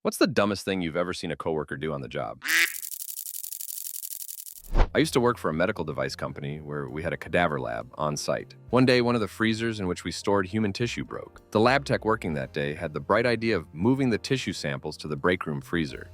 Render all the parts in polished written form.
What's the dumbest thing you've ever seen a coworker do on the job? I used to work for a medical device company where we had a cadaver lab on site. One day, one of the freezers in which we stored human tissue broke. The lab tech working that day had the bright idea of moving the tissue samples to the break room freezer,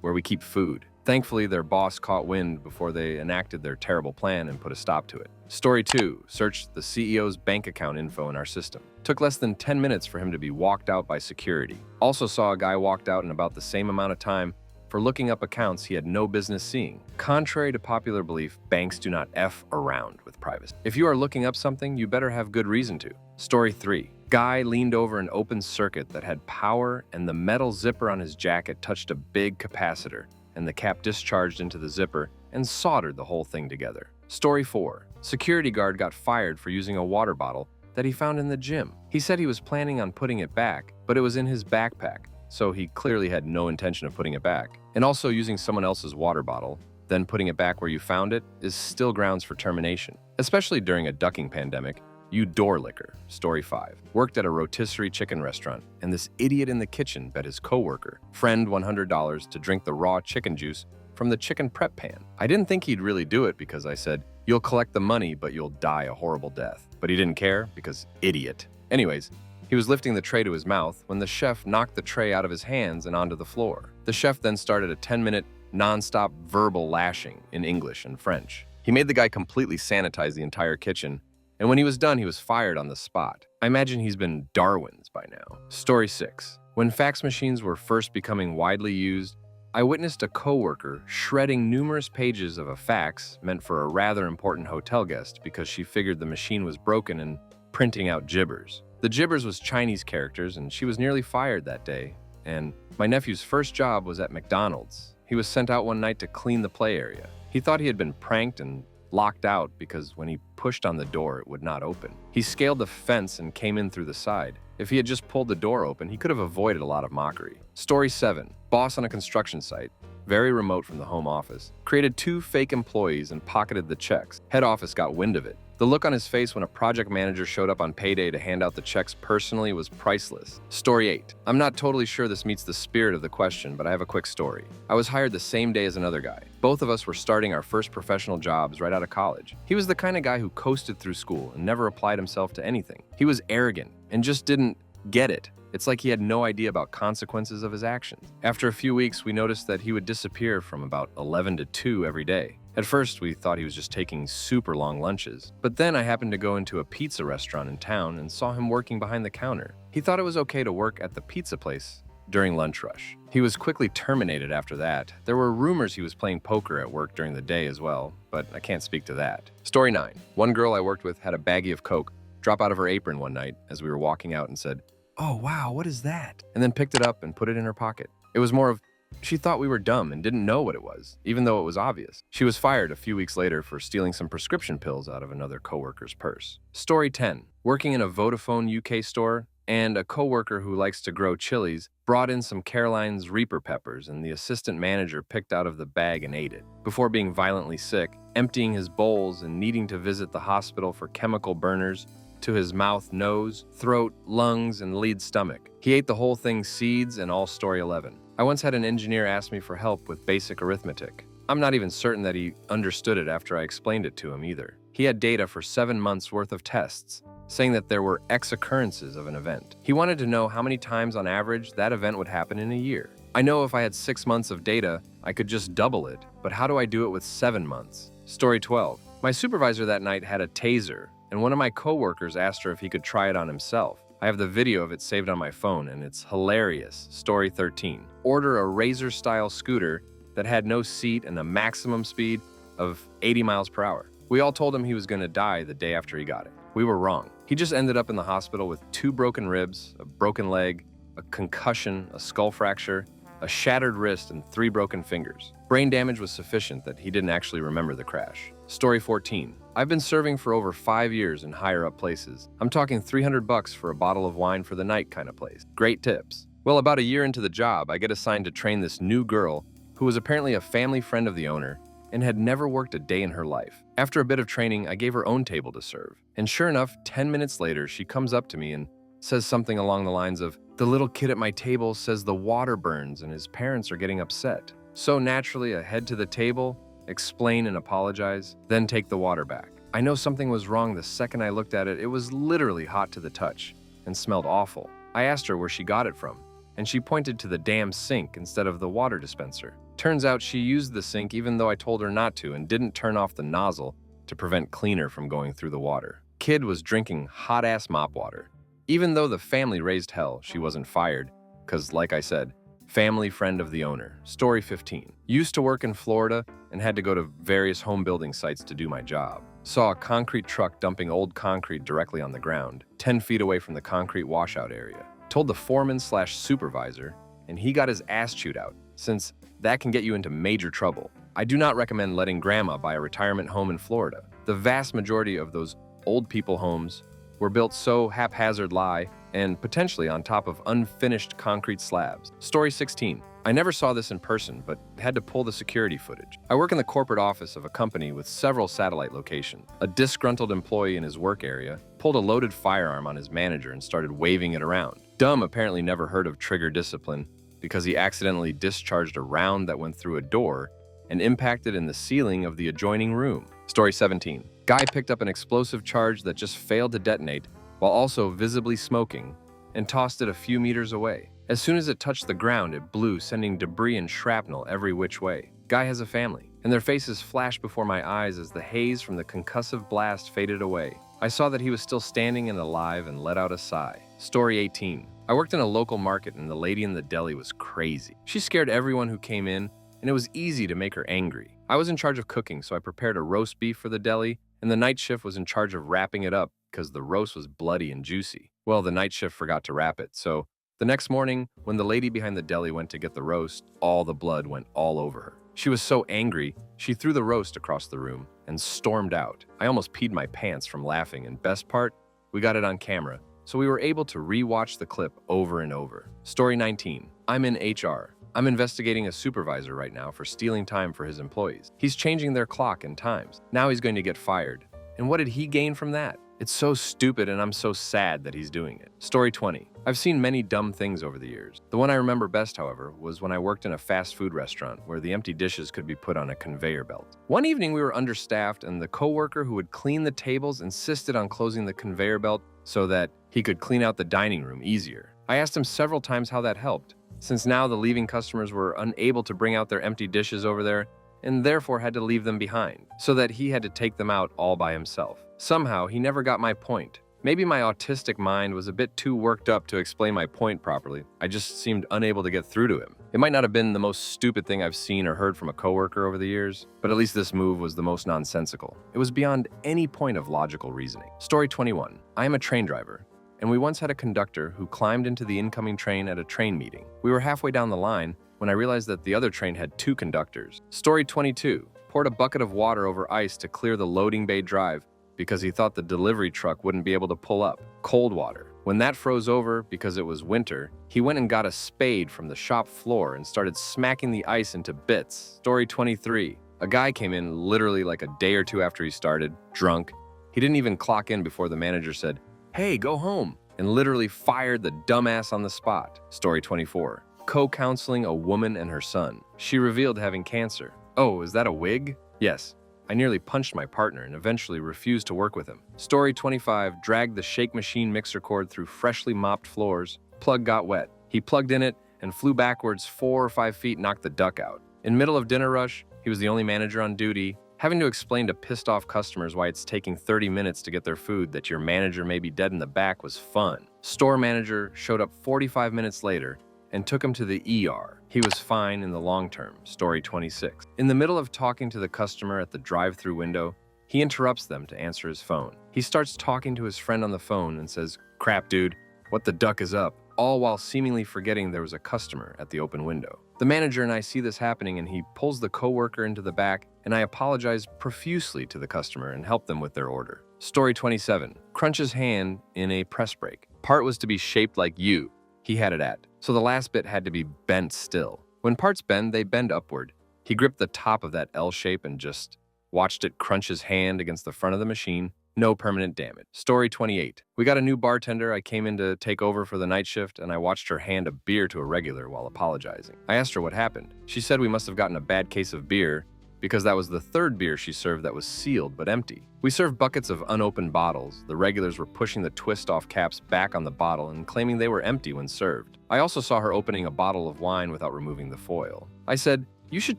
where we keep food. Thankfully, their boss caught wind before they enacted their terrible plan and put a stop to it. Story 2 searched the CEO's bank account info in our system. Took less than 10 minutes for him to be walked out by security. Also saw a guy walked out in about the same amount of time for looking up accounts he had no business seeing. Contrary to popular belief, banks do not F around with privacy. If you are looking up something, you better have good reason to. Story 3. Guy leaned over an open circuit that had power, and the metal zipper on his jacket touched a big capacitor, and the cap discharged into the zipper and soldered the whole thing together. Story 4. Security guard got fired for using a water bottle that he found in the gym. He said he was planning on putting it back, but it was in his backpack, so he clearly had no intention of putting it back. And also, using someone else's water bottle, then putting it back where you found it, is still grounds for termination. Especially during a ducking pandemic, you door licker. Story 5. Worked at a rotisserie chicken restaurant, and this idiot in the kitchen bet his coworker, friend $100 to drink the raw chicken juice from the chicken prep pan. I didn't think he'd really do it because I said, "You'll collect the money, but you'll die a horrible death." But he didn't care because idiot. Anyways, he was lifting the tray to his mouth when the chef knocked the tray out of his hands and onto the floor. The chef then started a 10-minute, non-stop verbal lashing in English and French. He made the guy completely sanitize the entire kitchen, and when he was done, he was fired on the spot. I imagine he's been Darwin's by now. Story 6. When fax machines were first becoming widely used, I witnessed a coworker shredding numerous pages of a fax meant for a rather important hotel guest because she figured the machine was broken and printing out gibbers. The gibbers was Chinese characters, and she was nearly fired that day. And my nephew's first job was at McDonald's. He was sent out one night to clean the play area. He thought he had been pranked and locked out because when he pushed on the door, it would not open. He scaled the fence and came in through the side. If he had just pulled the door open, he could have avoided a lot of mockery. Story 7. Boss on a construction site, very remote from the home office, created 2 fake employees and pocketed the checks. Head office got wind of it. The look on his face when a project manager showed up on payday to hand out the checks personally was priceless. Story 8. I'm not totally sure this meets the spirit of the question, but I have a quick story. I was hired the same day as another guy. Both of us were starting our first professional jobs right out of college. He was the kind of guy who coasted through school and never applied himself to anything. He was arrogant and just didn't get it. It's like he had no idea about consequences of his actions. After a few weeks, we noticed that he would disappear from about 11 to 2 every day. At first, we thought he was just taking super long lunches. But then I happened to go into a pizza restaurant in town and saw him working behind the counter. He thought it was okay to work at the pizza place during lunch rush. He was quickly terminated after that. There were rumors he was playing poker at work during the day as well, but I can't speak to that. Story 9. One girl I worked with had a baggie of Coke drop out of her apron one night as we were walking out and said, "Oh, wow, what is that?" and then picked it up and put it in her pocket. It was more of, she thought we were dumb and didn't know what it was, even though it was obvious. She was fired a few weeks later for stealing some prescription pills out of another coworker's purse. Story 10. Working in a Vodafone UK store, and a coworker who likes to grow chilies brought in some Caroline's Reaper peppers, and the assistant manager picked out of the bag and ate it, before being violently sick, emptying his bowls and needing to visit the hospital for chemical burners to his mouth, nose, throat, lungs, and lead stomach. He ate the whole thing, seeds and all. Story 11. I once had an engineer ask me for help with basic arithmetic. I'm not even certain that he understood it after I explained it to him either. He had data for 7 months worth of tests, saying that there were X occurrences of an event. He wanted to know how many times on average that event would happen in a year. I know if I had 6 months of data, I could just double it, but how do I do it with 7 months? Story 12. My supervisor that night had a taser, and one of my coworkers asked her if he could try it on himself. I have the video of it saved on my phone, and it's hilarious. Story 13. Order a Razor-style scooter that had no seat and a maximum speed of 80 miles per hour. We all told him he was going to die the day after he got it. We were wrong. He just ended up in the hospital with 2 broken ribs, a broken leg, a concussion, a skull fracture, a shattered wrist, and 3 broken fingers. Brain damage was sufficient that he didn't actually remember the crash. Story 14. I've been serving for over 5 years in higher up places. I'm talking $300 for a bottle of wine for the night kind of place. Great tips. Well, about a year into the job, I get assigned to train this new girl who was apparently a family friend of the owner and had never worked a day in her life. After a bit of training, I gave her own table to serve. And sure enough, 10 minutes later, she comes up to me and says something along the lines of, "The little kid at my table says the water burns and his parents are getting upset." So naturally, I head to the table, explain and apologize, then take the water back. I know something was wrong the second I looked at it. It was literally hot to the touch and smelled awful. I asked her where she got it from, and she pointed to the damn sink instead of the water dispenser. Turns out she used the sink even though I told her not to and didn't turn off the nozzle to prevent cleaner from going through the water. Kid was drinking hot-ass mop water. Even though the family raised hell, she wasn't fired, because like I said, family friend of the owner. Story 15. Used to work in Florida and had to go to various home building sites to do my job. Saw a concrete truck dumping old concrete directly on the ground, 10 feet away from the concrete washout area. Told the foreman/supervisor, and he got his ass chewed out, since that can get you into major trouble. I do not recommend letting grandma buy a retirement home in Florida. The vast majority of those old people homes were built so haphazardly and potentially on top of unfinished concrete slabs. Story 16. I never saw this in person, but had to pull the security footage. I work in the corporate office of a company with several satellite locations. A disgruntled employee in his work area pulled a loaded firearm on his manager and started waving it around. Dumb apparently never heard of trigger discipline because he accidentally discharged a round that went through a door and impacted in the ceiling of the adjoining room. Story 17. Guy picked up an explosive charge that just failed to detonate while also visibly smoking and tossed it a few meters away. As soon as it touched the ground, it blew, sending debris and shrapnel every which way. Guy has a family, and their faces flashed before my eyes as the haze from the concussive blast faded away. I saw that he was still standing and alive and let out a sigh. Story 18. I worked in a local market and the lady in the deli was crazy. She scared everyone who came in, and it was easy to make her angry. I was in charge of cooking, so I prepared a roast beef for the deli, and the night shift was in charge of wrapping it up because the roast was bloody and juicy. Well, the night shift forgot to wrap it, so the next morning, when the lady behind the deli went to get the roast, all the blood went all over her. She was so angry, she threw the roast across the room and stormed out. I almost peed my pants from laughing, and best part, we got it on camera, so we were able to re-watch the clip over and over. Story 19. I'm in HR. I'm investigating a supervisor right now for stealing time for his employees. He's changing their clock and times. Now he's going to get fired. And what did he gain from that? It's so stupid, and I'm so sad that he's doing it. Story 20. I've seen many dumb things over the years. The one I remember best, however, was when I worked in a fast food restaurant where the empty dishes could be put on a conveyor belt. One evening we were understaffed, and the coworker who would clean the tables insisted on closing the conveyor belt so that he could clean out the dining room easier. I asked him several times how that helped, since now the leaving customers were unable to bring out their empty dishes over there and therefore had to leave them behind, so that he had to take them out all by himself. Somehow, he never got my point. Maybe my autistic mind was a bit too worked up to explain my point properly. I just seemed unable to get through to him. It might not have been the most stupid thing I've seen or heard from a coworker over the years, but at least this move was the most nonsensical. It was beyond any point of logical reasoning. Story 21. I am a train driver, and we once had a conductor who climbed into the incoming train at a train meeting. We were halfway down the line when I realized that the other train had 2 conductors. Story 22. Poured a bucket of water over ice to clear the loading bay drive because he thought the delivery truck wouldn't be able to pull up. Cold water. When that froze over because it was winter, he went and got a spade from the shop floor and started smacking the ice into bits. Story 23. A guy came in literally like a day or 2 after he started, drunk. He didn't even clock in before the manager said, "Hey, go home," and literally fired the dumbass on the spot. Story 24. Co-counseling a woman and her son. She revealed having cancer. Oh, is that a wig? Yes. I nearly punched my partner and eventually refused to work with him. Story 25. Dragged the shake machine mixer cord through freshly mopped floors. Plug got wet. He plugged in it and flew backwards 4 or 5 feet, knocked the duck out. In middle of dinner rush, he was the only manager on duty. Having to explain to pissed off customers why it's taking 30 minutes to get their food that your manager may be dead in the back was fun. Store manager showed up 45 minutes later and took him to the ER. He was fine in the long term. Story 26. In the middle of talking to the customer at the drive-through window, he interrupts them to answer his phone. He starts talking to his friend on the phone and says, "Crap, dude, what the duck is up?" all while seemingly forgetting there was a customer at the open window. The manager and I see this happening, and he pulls the coworker into the back, and I apologize profusely to the customer and help them with their order. Story 27. Crunch's hand in a press brake. Part was to be shaped like U. He had it at, so the last bit had to be bent still. When parts bend, they bend upward. He gripped the top of that L shape and just watched it crunch his hand against the front of the machine no permanent damage. Story 28. We got a new bartender. I came in to take over for the night shift, and I watched her hand a beer to a regular while apologizing. I asked her what happened. She said we must have gotten a bad case of beer because that was the third beer she served that was sealed but empty. We served buckets of unopened bottles. The regulars were pushing the twist-off caps back on the bottle and claiming they were empty when served. I also saw her opening a bottle of wine without removing the foil. I said, "You should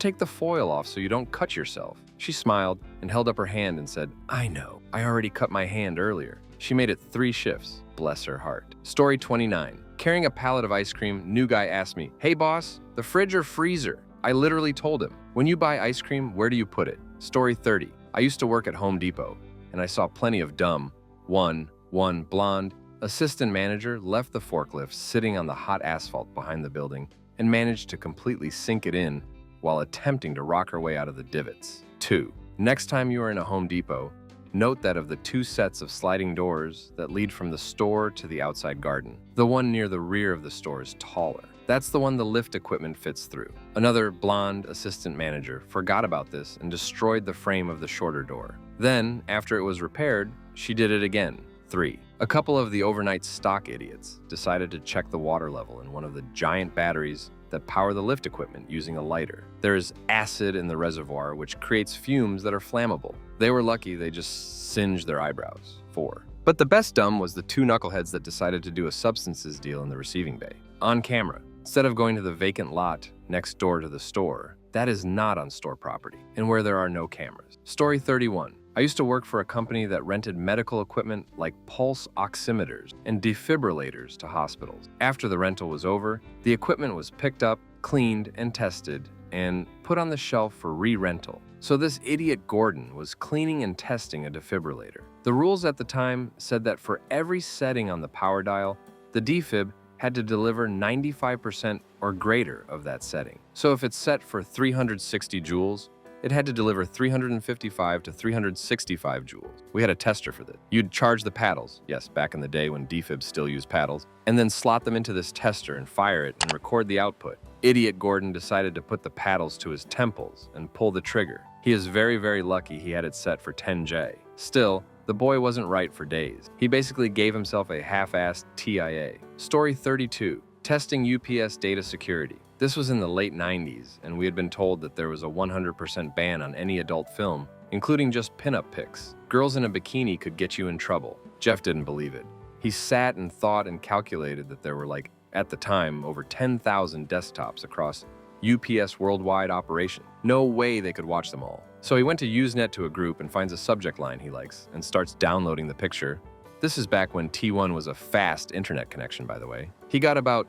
take the foil off so you don't cut yourself." She smiled and held up her hand and said, "I know. I already cut my hand earlier." She made it 3 shifts. Bless her heart. Story 29. Carrying a pallet of ice cream, new guy asked me, "Hey boss, the fridge or freezer?" I literally told him, "When you buy ice cream, where do you put it?" Story 30. I used to work at Home Depot, and I saw plenty of dumb, one blonde assistant manager left the forklift sitting on the hot asphalt behind the building and managed to completely sink it in while attempting to rock her way out of the divots. 2. Next time you are in a Home Depot, note that of the 2 sets of sliding doors that lead from the store to the outside garden, the one near the rear of the store is taller. That's the one the lift equipment fits through. Another blonde assistant manager forgot about this and destroyed the frame of the shorter door. Then, after it was repaired, she did it again. 3. A couple of the overnight stock idiots decided to check the water level in one of the giant batteries that power the lift equipment using a lighter. There is acid in the reservoir which creates fumes that are flammable. They were lucky they just singed their eyebrows. 4. But the best dumb was the 2 knuckleheads that decided to do a substances deal in the receiving bay. On camera. Instead of going to the vacant lot next door to the store, that is not on store property and where there are no cameras. Story 31. I used to work for a company that rented medical equipment like pulse oximeters and defibrillators to hospitals. After the rental was over, the equipment was picked up, cleaned, and tested, and put on the shelf for re-rental. So this idiot Gordon was cleaning and testing a defibrillator. The rules at the time said that for every setting on the power dial, the defib had to deliver 95% or greater of that setting. So if it's set for 360 joules, it had to deliver 355 to 365 joules. We had a tester for this. You'd charge the paddles, yes, back in the day when defibs still used paddles, and then slot them into this tester and fire it and record the output. Idiot Gordon decided to put the paddles to his temples and pull the trigger. He is very, very lucky he had it set for 10J. Still, the boy wasn't right for days. He basically gave himself a half-assed TIA. Story 32. Testing UPS data security. This was in the late 90s, and we had been told that there was a 100% ban on any adult film, including just pinup pics. Girls in a bikini could get you in trouble. Jeff didn't believe it. He sat and thought and calculated that there were at the time, over 10,000 desktops across UPS worldwide operation. No way they could watch them all. So he went to Usenet to a group and finds a subject line he likes and starts downloading the picture. This is back when T1 was a fast internet connection, by the way. He got about,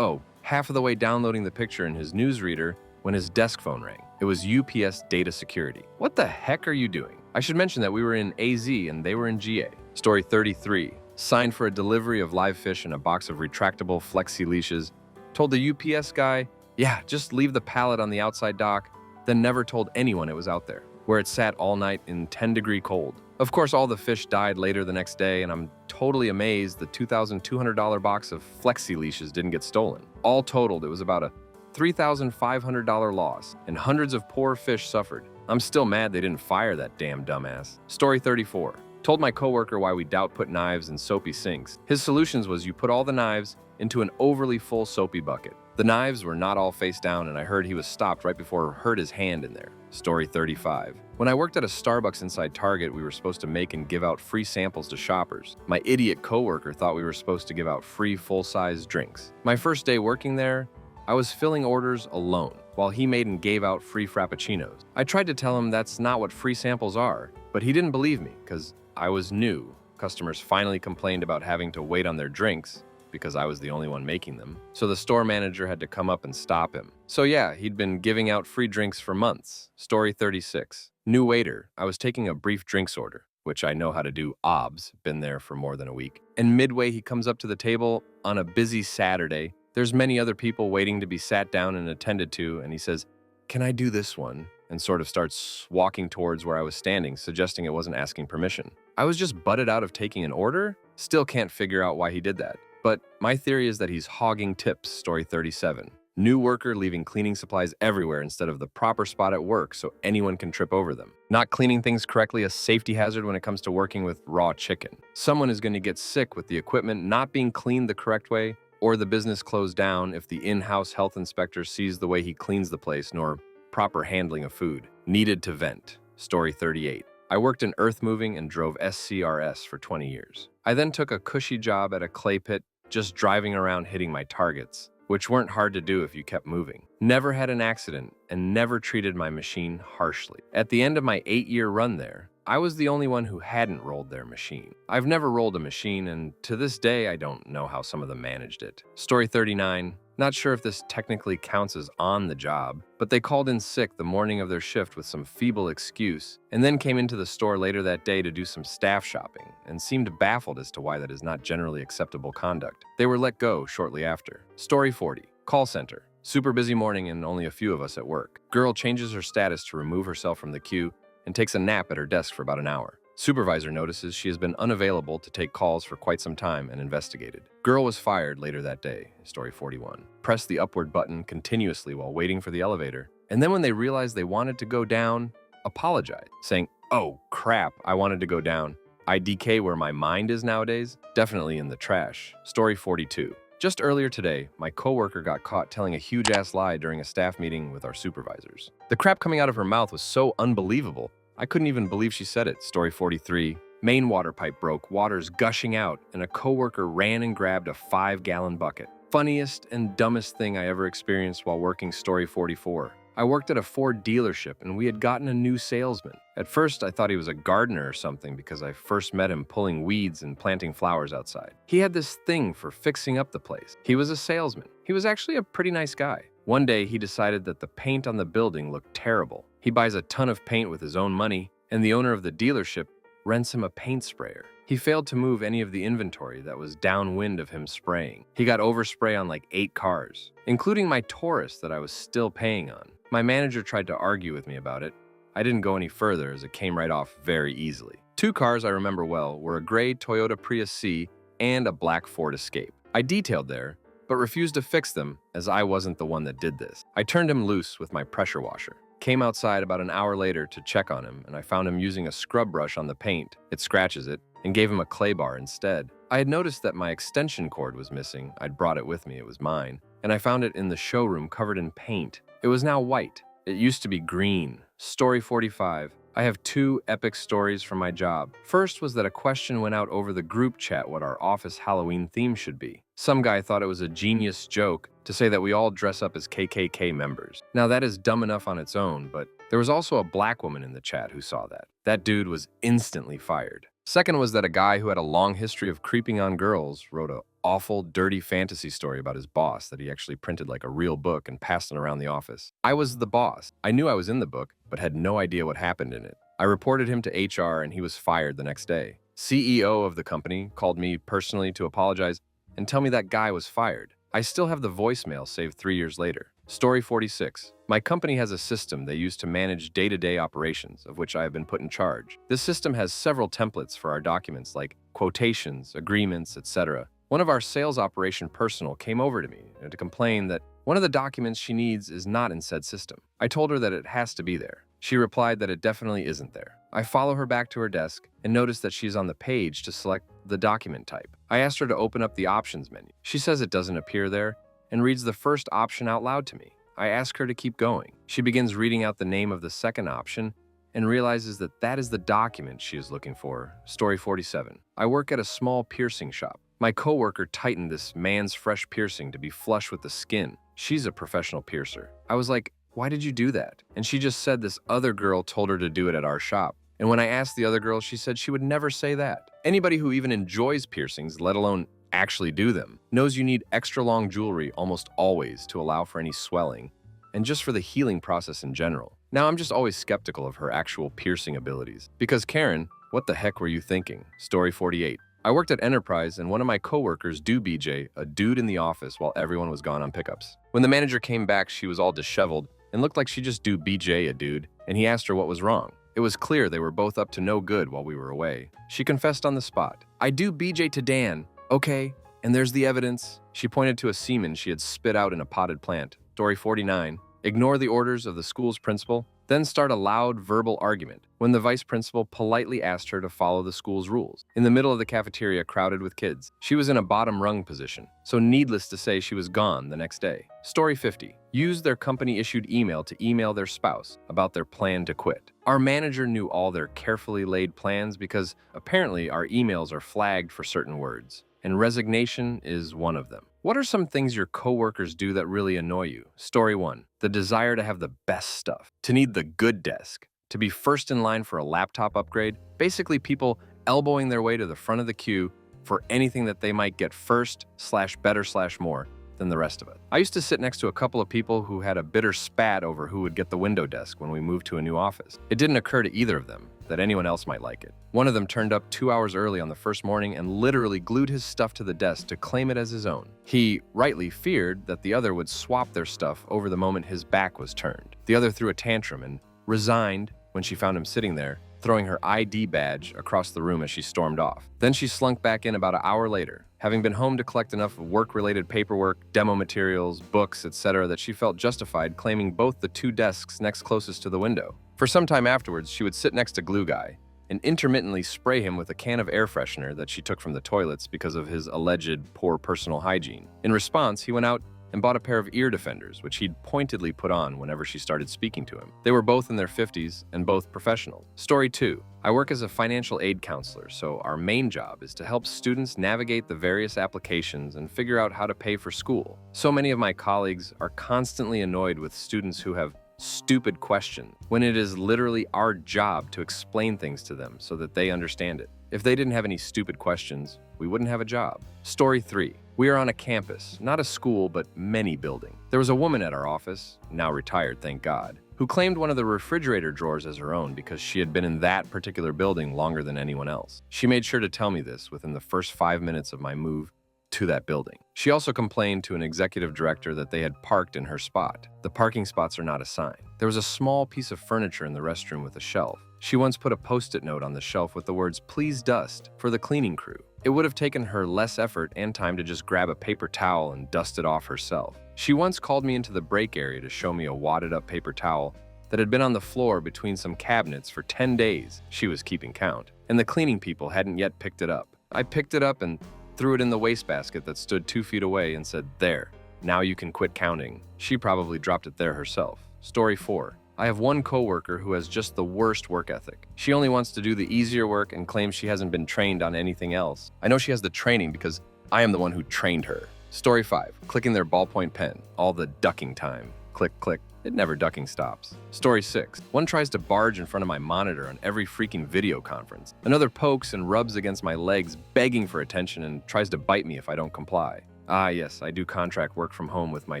half of the way downloading the picture in his newsreader when his desk phone rang. It was UPS data security. What the heck are you doing? I should mention that we were in AZ and they were in GA. Story 33. Signed for a delivery of live fish and a box of retractable flexi leashes. Told the UPS guy, yeah, just leave the pallet on the outside dock, then never told anyone it was out there, where it sat all night in 10-degree cold. Of course, all the fish died later the next day, and I'm totally amazed the $2,200 box of flexi leashes didn't get stolen. All totaled, it was about a $3,500 loss, and hundreds of poor fish suffered. I'm still mad they didn't fire that damn dumbass. Story 34. Told my coworker why we doubt put knives in soapy sinks. His solutions was you put all the knives into an overly full soapy bucket. The knives were not all face down, and I heard he was stopped right before he hurt his hand in there. Story 35. When I worked at a Starbucks inside Target, we were supposed to make and give out free samples to shoppers. My idiot coworker thought we were supposed to give out free full-size drinks. My first day working there, I was filling orders alone, while he made and gave out free frappuccinos. I tried to tell him that's not what free samples are, but he didn't believe me, because I was new. Customers finally complained about having to wait on their drinks, because I was the only one making them. So the store manager had to come up and stop him. So yeah, he'd been giving out free drinks for months. Story 36. New waiter. I was taking a brief drinks order, which I know how to do obs, been there for more than a week. And midway he comes up to the table on a busy Saturday. There's many other people waiting to be sat down and attended to, and he says, "Can I do this one?" and sort of starts walking towards where I was standing, suggesting it wasn't asking permission. I was just butted out of taking an order? Still can't figure out why he did that. But my theory is that he's hogging tips. Story 37. New worker leaving cleaning supplies everywhere instead of the proper spot at work so anyone can trip over them. Not cleaning things correctly, a safety hazard when it comes to working with raw chicken. Someone is going to get sick with the equipment not being cleaned the correct way, or the business closed down if the in-house health inspector sees the way he cleans the place nor proper handling of food. Needed to vent. Story 38. I worked in earth moving and drove SCRS for 20 years. I then took a cushy job at a clay pit, just driving around hitting my targets, which weren't hard to do if you kept moving. Never had an accident and never treated my machine harshly. At the end of my 8-year run there, I was the only one who hadn't rolled their machine. I've never rolled a machine, and to this day, I don't know how some of them managed it. Story 39. Not sure if this technically counts as on the job, but they called in sick the morning of their shift with some feeble excuse, and then came into the store later that day to do some staff shopping, and seemed baffled as to why that is not generally acceptable conduct. They were let go shortly after. Story 40. Call center. Super busy morning and only a few of us at work. Girl changes her status to remove herself from the queue and takes a nap at her desk for about an hour. Supervisor notices she has been unavailable to take calls for quite some time and investigated. Girl was fired later that day. Story 41. Pressed the upward button continuously while waiting for the elevator, and then when they realized they wanted to go down, apologized, saying, "Oh crap, I wanted to go down. IDK where my mind is nowadays? Definitely in the trash." Story 42. Just earlier today, my coworker got caught telling a huge-ass lie during a staff meeting with our supervisors. The crap coming out of her mouth was so unbelievable, I couldn't even believe she said it. Story 43. Main water pipe broke, water's gushing out, and a coworker ran and grabbed a 5-gallon bucket. Funniest and dumbest thing I ever experienced while working. Story 44. I worked at a Ford dealership and we had gotten a new salesman. At first, I thought he was a gardener or something because I first met him pulling weeds and planting flowers outside. He had this thing for fixing up the place. He was a salesman. He was actually a pretty nice guy. One day, he decided that the paint on the building looked terrible. He buys a ton of paint with his own money, and the owner of the dealership rents him a paint sprayer. He failed to move any of the inventory that was downwind of him spraying. He got overspray on like 8 cars, including my Taurus that I was still paying on. My manager tried to argue with me about it. I didn't go any further as it came right off very easily. 2 cars I remember well were a gray Toyota Prius C and a black Ford Escape. I detailed there, but refused to fix them as I wasn't the one that did this. I turned him loose with my pressure washer. Came outside about an hour later to check on him, and I found him using a scrub brush on the paint. It scratches it, and gave him a clay bar instead. I had noticed that my extension cord was missing. I'd brought it with me, it was mine, and I found it in the showroom covered in paint. It was now white. It used to be green. Story 45. I have 2 epic stories from my job. First was that a question went out over the group chat what our office Halloween theme should be. Some guy thought it was a genius joke to say that we all dress up as KKK members. Now that is dumb enough on its own, but there was also a black woman in the chat who saw that. That dude was instantly fired. Second was that a guy who had a long history of creeping on girls wrote a awful, dirty fantasy story about his boss that he actually printed like a real book and passed it around the office. I was the boss. I knew I was in the book, but had no idea what happened in it. I reported him to HR and he was fired the next day. CEO of the company called me personally to apologize and tell me that guy was fired. I still have the voicemail saved 3 years later. Story 46. My company has a system they use to manage day-to-day operations, of which I have been put in charge. This system has several templates for our documents like quotations, agreements, etc. One of our sales operation personnel came over to me to complain that one of the documents she needs is not in said system. I told her that it has to be there. She replied that it definitely isn't there. I follow her back to her desk and notice that she's on the page to select the document type. I asked her to open up the options menu. She says it doesn't appear there and reads the first option out loud to me. I ask her to keep going. She begins reading out the name of the second option and realizes that that is the document she is looking for. Story 47. I work at a small piercing shop. My coworker tightened this man's fresh piercing to be flush with the skin. She's a professional piercer. I was like, "Why did you do that?" And she just said this other girl told her to do it at our shop. And when I asked the other girl, she said she would never say that. Anybody who even enjoys piercings, let alone actually do them, knows you need extra long jewelry almost always to allow for any swelling, and just for the healing process in general. Now I'm just always skeptical of her actual piercing abilities. Because Karen, what the heck were you thinking? Story 48. I worked at Enterprise and one of my coworkers do BJ, a dude in the office while everyone was gone on pickups. When the manager came back, she was all disheveled and looked like she just do BJ a dude, and he asked her what was wrong. It was clear they were both up to no good while we were away. She confessed on the spot. "I do BJ to Dan." "Okay, and there's the evidence." She pointed to a semen she had spit out in a potted plant. Story 49. Ignore the orders of the school's principal, then start a loud verbal argument when the vice principal politely asked her to follow the school's rules. In the middle of the cafeteria crowded with kids, she was in a bottom rung position, so needless to say she was gone the next day. Story 50. Use their company-issued email to email their spouse about their plan to quit. Our manager knew all their carefully laid plans because apparently our emails are flagged for certain words, and resignation is one of them. What are some things your coworkers do that really annoy you? Story 1. The desire to have the best stuff, to need the good desk, to be first in line for a laptop upgrade. Basically, people elbowing their way to the front of the queue for anything that they might get first/better/more than the rest of it. I used to sit next to a couple of people who had a bitter spat over who would get the window desk when we moved to a new office. It didn't occur to either of them that anyone else might like it. One of them turned up 2 hours early on the first morning and literally glued his stuff to the desk to claim it as his own. He rightly feared that the other would swap their stuff over the moment his back was turned. The other threw a tantrum and resigned when she found him sitting there, throwing her ID badge across the room as she stormed off. Then she slunk back in about an hour later, having been home to collect enough work-related paperwork, demo materials, books, etc. that she felt justified claiming both the 2 desks next closest to the window. For some time afterwards, she would sit next to Glue Guy and intermittently spray him with a can of air freshener that she took from the toilets because of his alleged poor personal hygiene. In response, he went out and bought a pair of ear defenders, which he'd pointedly put on whenever she started speaking to him. They were both in their 50s and both professionals. Story 2. I work as a financial aid counselor, so our main job is to help students navigate the various applications and figure out how to pay for school. So many of my colleagues are constantly annoyed with students who have stupid questions, when it is literally our job to explain things to them so that they understand it. If they didn't have any stupid questions, we wouldn't have a job. Story 3. We are on a campus, not a school, but many building. There was a woman at our office, now retired, thank God, who claimed one of the refrigerator drawers as her own because she had been in that particular building longer than anyone else. She made sure to tell me this within the first 5 minutes of my move to that building. She also complained to an executive director that they had parked in her spot. The parking spots are not assigned. There was a small piece of furniture in the restroom with a shelf. She once put a post-it note on the shelf with the words, "Please dust," for the cleaning crew. It would have taken her less effort and time to just grab a paper towel and dust it off herself. She once called me into the break area to show me a wadded up paper towel that had been on the floor between some cabinets for 10 days. She was keeping count, and the cleaning people hadn't yet picked it up. I picked it up and threw it in the wastebasket that stood 2 feet away and said, "There, now you can quit counting." She probably dropped it there herself. Story 4. I have one coworker who has just the worst work ethic. She only wants to do the easier work and claims she hasn't been trained on anything else. I know she has the training because I am the one who trained her. Story 5. Clicking their ballpoint pen. All the ducking time. Click, click. It never ducking stops. Story 6. One tries to barge in front of my monitor on every freaking video conference. Another pokes and rubs against my legs, begging for attention and tries to bite me if I don't comply. Ah yes, I do contract work from home with my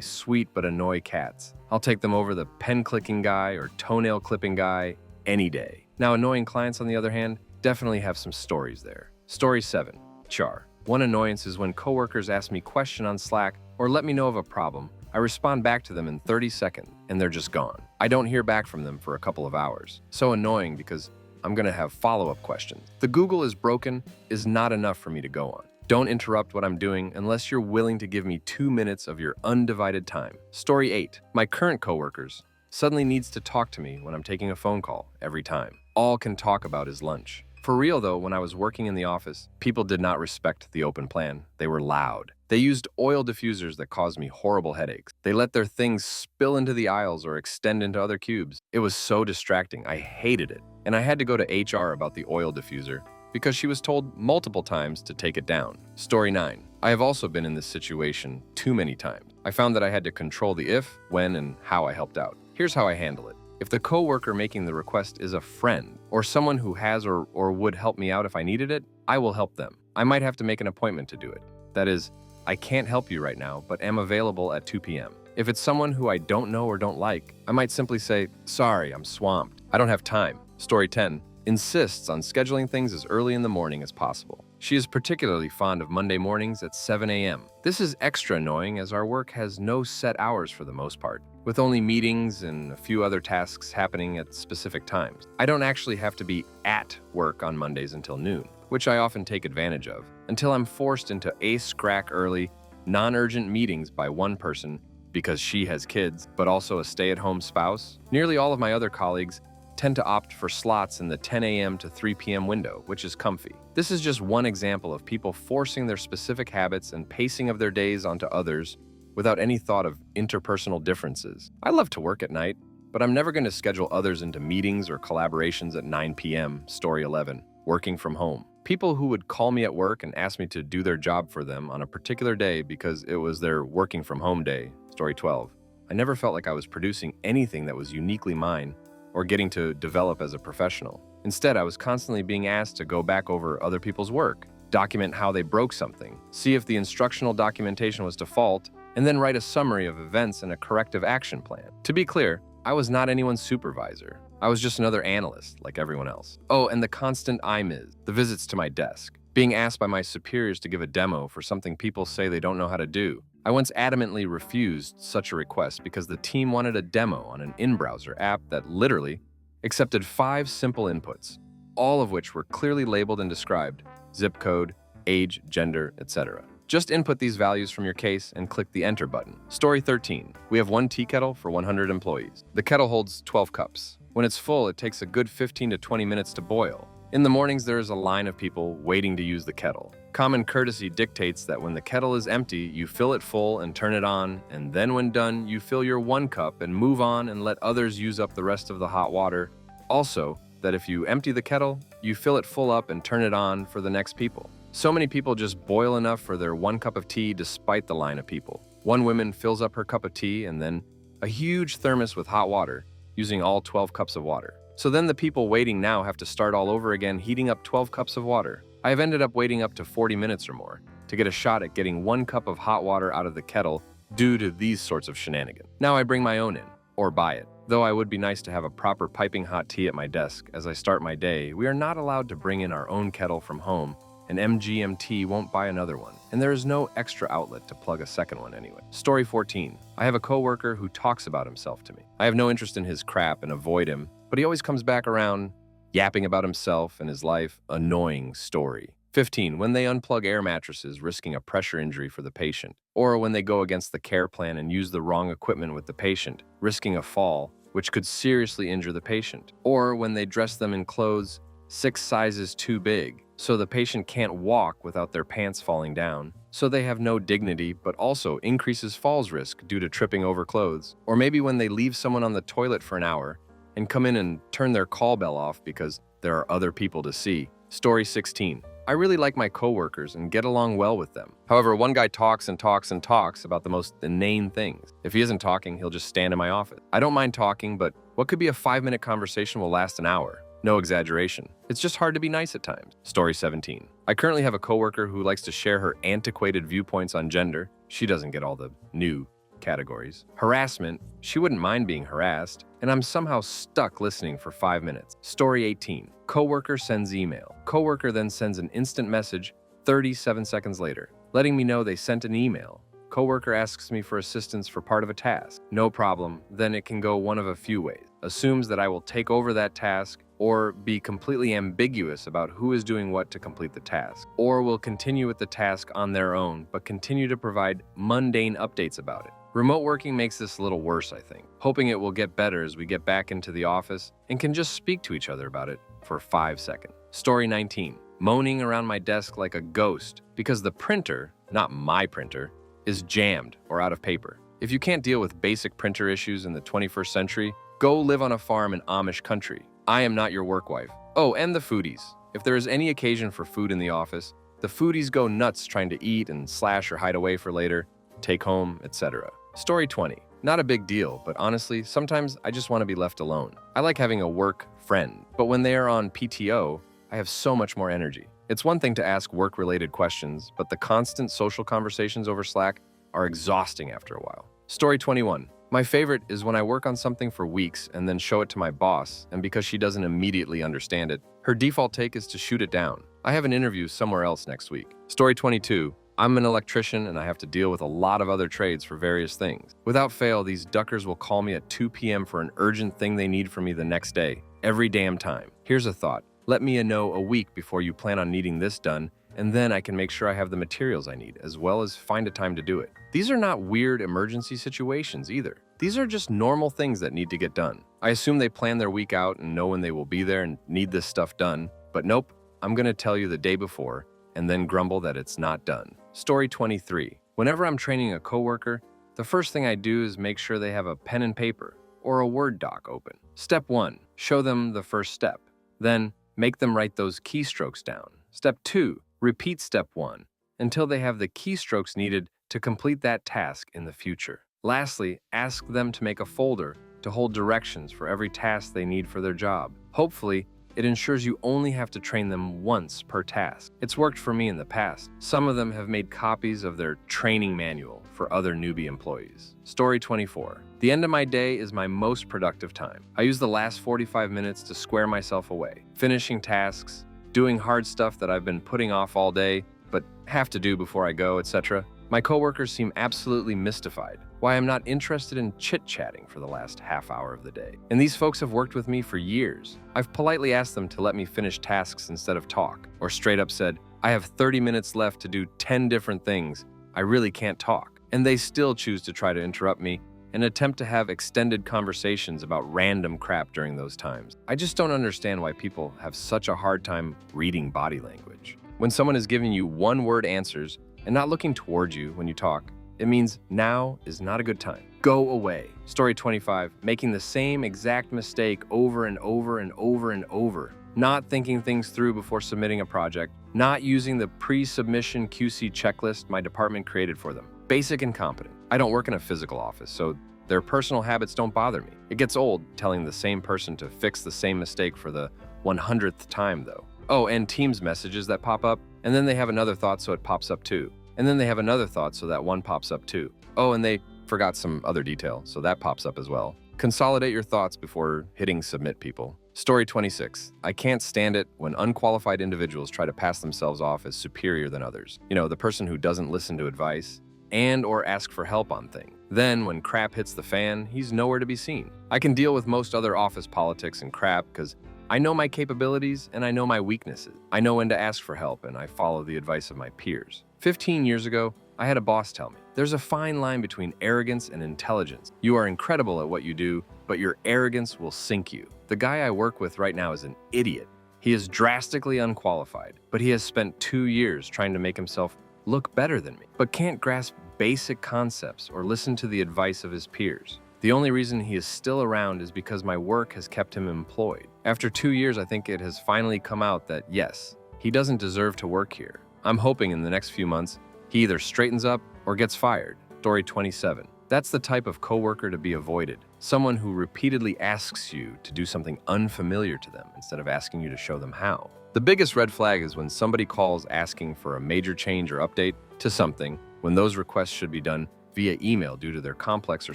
sweet but annoy cats. I'll take them over the pen clicking guy or toenail clipping guy any day. Now annoying clients on the other hand, definitely have some stories there. Story 7. Char. One annoyance is when coworkers ask me a question on Slack or let me know of a problem. I respond back to them in 30 seconds and they're just gone. I don't hear back from them for a couple of hours. So annoying because I'm gonna have follow-up questions. The Google is broken is not enough for me to go on. Don't interrupt what I'm doing unless you're willing to give me 2 minutes of your undivided time. Story 8. My current coworkers suddenly needs to talk to me when I'm taking a phone call every time. All can talk about is lunch. For real though, when I was working in the office, people did not respect the open plan. They were loud. They used oil diffusers that caused me horrible headaches. They let their things spill into the aisles or extend into other cubes. It was so distracting. I hated it. And I had to go to HR about the oil diffuser because she was told multiple times to take it down. Story 9. I have also been in this situation too many times. I found that I had to control the if, when, and how I helped out. Here's how I handle it. If the coworker making the request is a friend or someone who has or would help me out if I needed it, I will help them. I might have to make an appointment to do it. That is, I can't help you right now, but am available at 2 p.m. If it's someone who I don't know or don't like, I might simply say, "Sorry, I'm swamped. I don't have time." Story 10. Insists on scheduling things as early in the morning as possible. She is particularly fond of Monday mornings at 7 a.m. This is extra annoying as our work has no set hours for the most part, with only meetings and a few other tasks happening at specific times. I don't actually have to be at work on Mondays until noon, which I often take advantage of, until I'm forced into ace-crack early, non-urgent meetings by one person because she has kids, but also a stay-at-home spouse. Nearly all of my other colleagues tend to opt for slots in the 10 a.m. to 3 p.m. window, which is comfy. This is just one example of people forcing their specific habits and pacing of their days onto others without any thought of interpersonal differences. I love to work at night, but I'm never going to schedule others into meetings or collaborations at 9 p.m. Story 11. Working from home. People who would call me at work and ask me to do their job for them on a particular day because it was their working from home day. Story 12. I never felt like I was producing anything that was uniquely mine or getting to develop as a professional. Instead, I was constantly being asked to go back over other people's work, document how they broke something, see if the instructional documentation was to fault, and then write a summary of events and a corrective action plan. To be clear, I was not anyone's supervisor. I was just another analyst, like everyone else. Oh, and the constant I'm is, the visits to my desk, being asked by my superiors to give a demo for something people say they don't know how to do. I once adamantly refused such a request because the team wanted a demo on an in-browser app that literally accepted 5 simple inputs, all of which were clearly labeled and described: zip code, age, gender, etc. Just input these values from your case and click the Enter button. Story 13. We have 1 tea kettle for 100 employees. The kettle holds 12 cups. When it's full, it takes a good 15 to 20 minutes to boil. In the mornings, there is a line of people waiting to use the kettle. Common courtesy dictates that when the kettle is empty, you fill it full and turn it on, and then when done, you fill your 1 cup and move on and let others use up the rest of the hot water. Also, that if you empty the kettle, you fill it full up and turn it on for the next people. So many people just boil enough for their 1 cup of tea despite the line of people. One woman fills up her cup of tea and then a huge thermos with hot water, using all 12 cups of water. So then the people waiting now have to start all over again, heating up 12 cups of water. I have ended up waiting up to 40 minutes or more to get a shot at getting 1 cup of hot water out of the kettle due to these sorts of shenanigans. Now I bring my own in, or buy it. Though I would be nice to have a proper piping hot tea at my desk as I start my day, we are not allowed to bring in our own kettle from home, and MGMT won't buy another one, and there is no extra outlet to plug a second one anyway. Story 14. I have a coworker who talks about himself to me. I have no interest in his crap and avoid him, but he always comes back around, yapping about himself and his life. Annoying story. 15. When they unplug air mattresses, risking a pressure injury for the patient, or when they go against the care plan and use the wrong equipment with the patient, risking a fall, which could seriously injure the patient, or when they dress them in clothes 6 sizes too big, so the patient can't walk without their pants falling down, so they have no dignity but also increases falls risk due to tripping over clothes. Or maybe when they leave someone on the toilet for an hour and come in and turn their call bell off because there are other people to see. Story 16. I really like my coworkers and get along well with them. However, one guy talks and talks and talks about the most inane things. If he isn't talking, he'll just stand in my office. I don't mind talking, but what could be a 5-minute conversation will last an hour. No exaggeration. It's just hard to be nice at times. Story 17. I currently have a coworker who likes to share her antiquated viewpoints on gender. She doesn't get all the new categories. Harassment, she wouldn't mind being harassed, and I'm somehow stuck listening for 5 minutes. Story 18. Coworker sends email. Coworker then sends an instant message 37 seconds later, letting me know they sent an email. Coworker asks me for assistance for part of a task. No problem, then it can go one of a few ways. Assumes that I will take over that task, or be completely ambiguous about who is doing what to complete the task, or will continue with the task on their own, but continue to provide mundane updates about it. Remote working makes this a little worse, I think. Hoping it will get better as we get back into the office and can just speak to each other about it for 5 seconds. Story 19. Moaning around my desk like a ghost because the printer, not my printer, is jammed or out of paper. If you can't deal with basic printer issues in the 21st century, go live on a farm in Amish country. I am not your work wife. Oh, and the foodies. If there is any occasion for food in the office, the foodies go nuts trying to eat and slash or hide away for later, take home, etc. Story 20. Not a big deal, but honestly, sometimes I just want to be left alone. I like having a work friend, but when they are on PTO, I have so much more energy. It's one thing to ask work-related questions, but the constant social conversations over Slack are exhausting after a while. Story 21. My favorite is when I work on something for weeks and then show it to my boss, and because she doesn't immediately understand it, her default take is to shoot it down. I have an interview somewhere else next week. Story 22. I'm an electrician and I have to deal with a lot of other trades for various things. Without fail, these duckers will call me at 2 p.m. for an urgent thing they need from me the next day. Every damn time. Here's a thought. Let me know a week before you plan on needing this done, and then I can make sure I have the materials I need, as well as find a time to do it. These are not weird emergency situations either. These are just normal things that need to get done. I assume they plan their week out and know when they will be there and need this stuff done, but nope, I'm gonna tell you the day before and then grumble that it's not done. Story 23. Whenever I'm training a coworker, the first thing I do is make sure they have a pen and paper or a Word doc open. Step 1, show them the first step. Then, make them write those keystrokes down. Step 2, repeat step 1 until they have the keystrokes needed to complete that task in the future. Lastly, ask them to make a folder to hold directions for every task they need for their job. Hopefully, it ensures you only have to train them once per task. It's worked for me in the past. Some of them have made copies of their training manual for other newbie employees. Story 24. The end of my day is my most productive time. I use the last 45 minutes to square myself away, finishing tasks, doing hard stuff that I've been putting off all day, but have to do before I go, etc. My coworkers seem absolutely mystified why I'm not interested in chit-chatting for the last half hour of the day. And these folks have worked with me for years. I've politely asked them to let me finish tasks instead of talk, or straight up said, I have 30 minutes left to do 10 different things. I really can't talk. And they still choose to try to interrupt me and attempt to have extended conversations about random crap during those times. I just don't understand why people have such a hard time reading body language. When someone is giving you one-word answers and not looking towards you when you talk, it means now is not a good time. Go away. Story 25, making the same exact mistake over and over and over and over. Not thinking things through before submitting a project. Not using the pre-submission QC checklist my department created for them. Basic incompetent. I don't work in a physical office, so their personal habits don't bother me. It gets old telling the same person to fix the same mistake for the 100th time, though. Oh, and Teams messages that pop up, and then they have another thought so it pops up too. And then they have another thought so that one pops up too. Oh, and they forgot some other detail, so that pops up as well. Consolidate your thoughts before hitting submit, people. Story 26. I can't stand it when unqualified individuals try to pass themselves off as superior than others. You know, the person who doesn't listen to advice and or ask for help on things. Then, when crap hits the fan, he's nowhere to be seen. I can deal with most other office politics and crap because I know my capabilities and I know my weaknesses. I know when to ask for help and I follow the advice of my peers. 15 years ago, I had a boss tell me, there's a fine line between arrogance and intelligence. You are incredible at what you do, but your arrogance will sink you. The guy I work with right now is an idiot. He is drastically unqualified, but he has spent 2 years trying to make himself look better than me, but can't grasp basic concepts or listen to the advice of his peers. The only reason he is still around is because my work has kept him employed. After 2 years, I think it has finally come out that yes, he doesn't deserve to work here. I'm hoping in the next few months, he either straightens up or gets fired. Story 27. That's the type of coworker to be avoided. Someone who repeatedly asks you to do something unfamiliar to them instead of asking you to show them how. The biggest red flag is when somebody calls asking for a major change or update to something when those requests should be done via email due to their complex or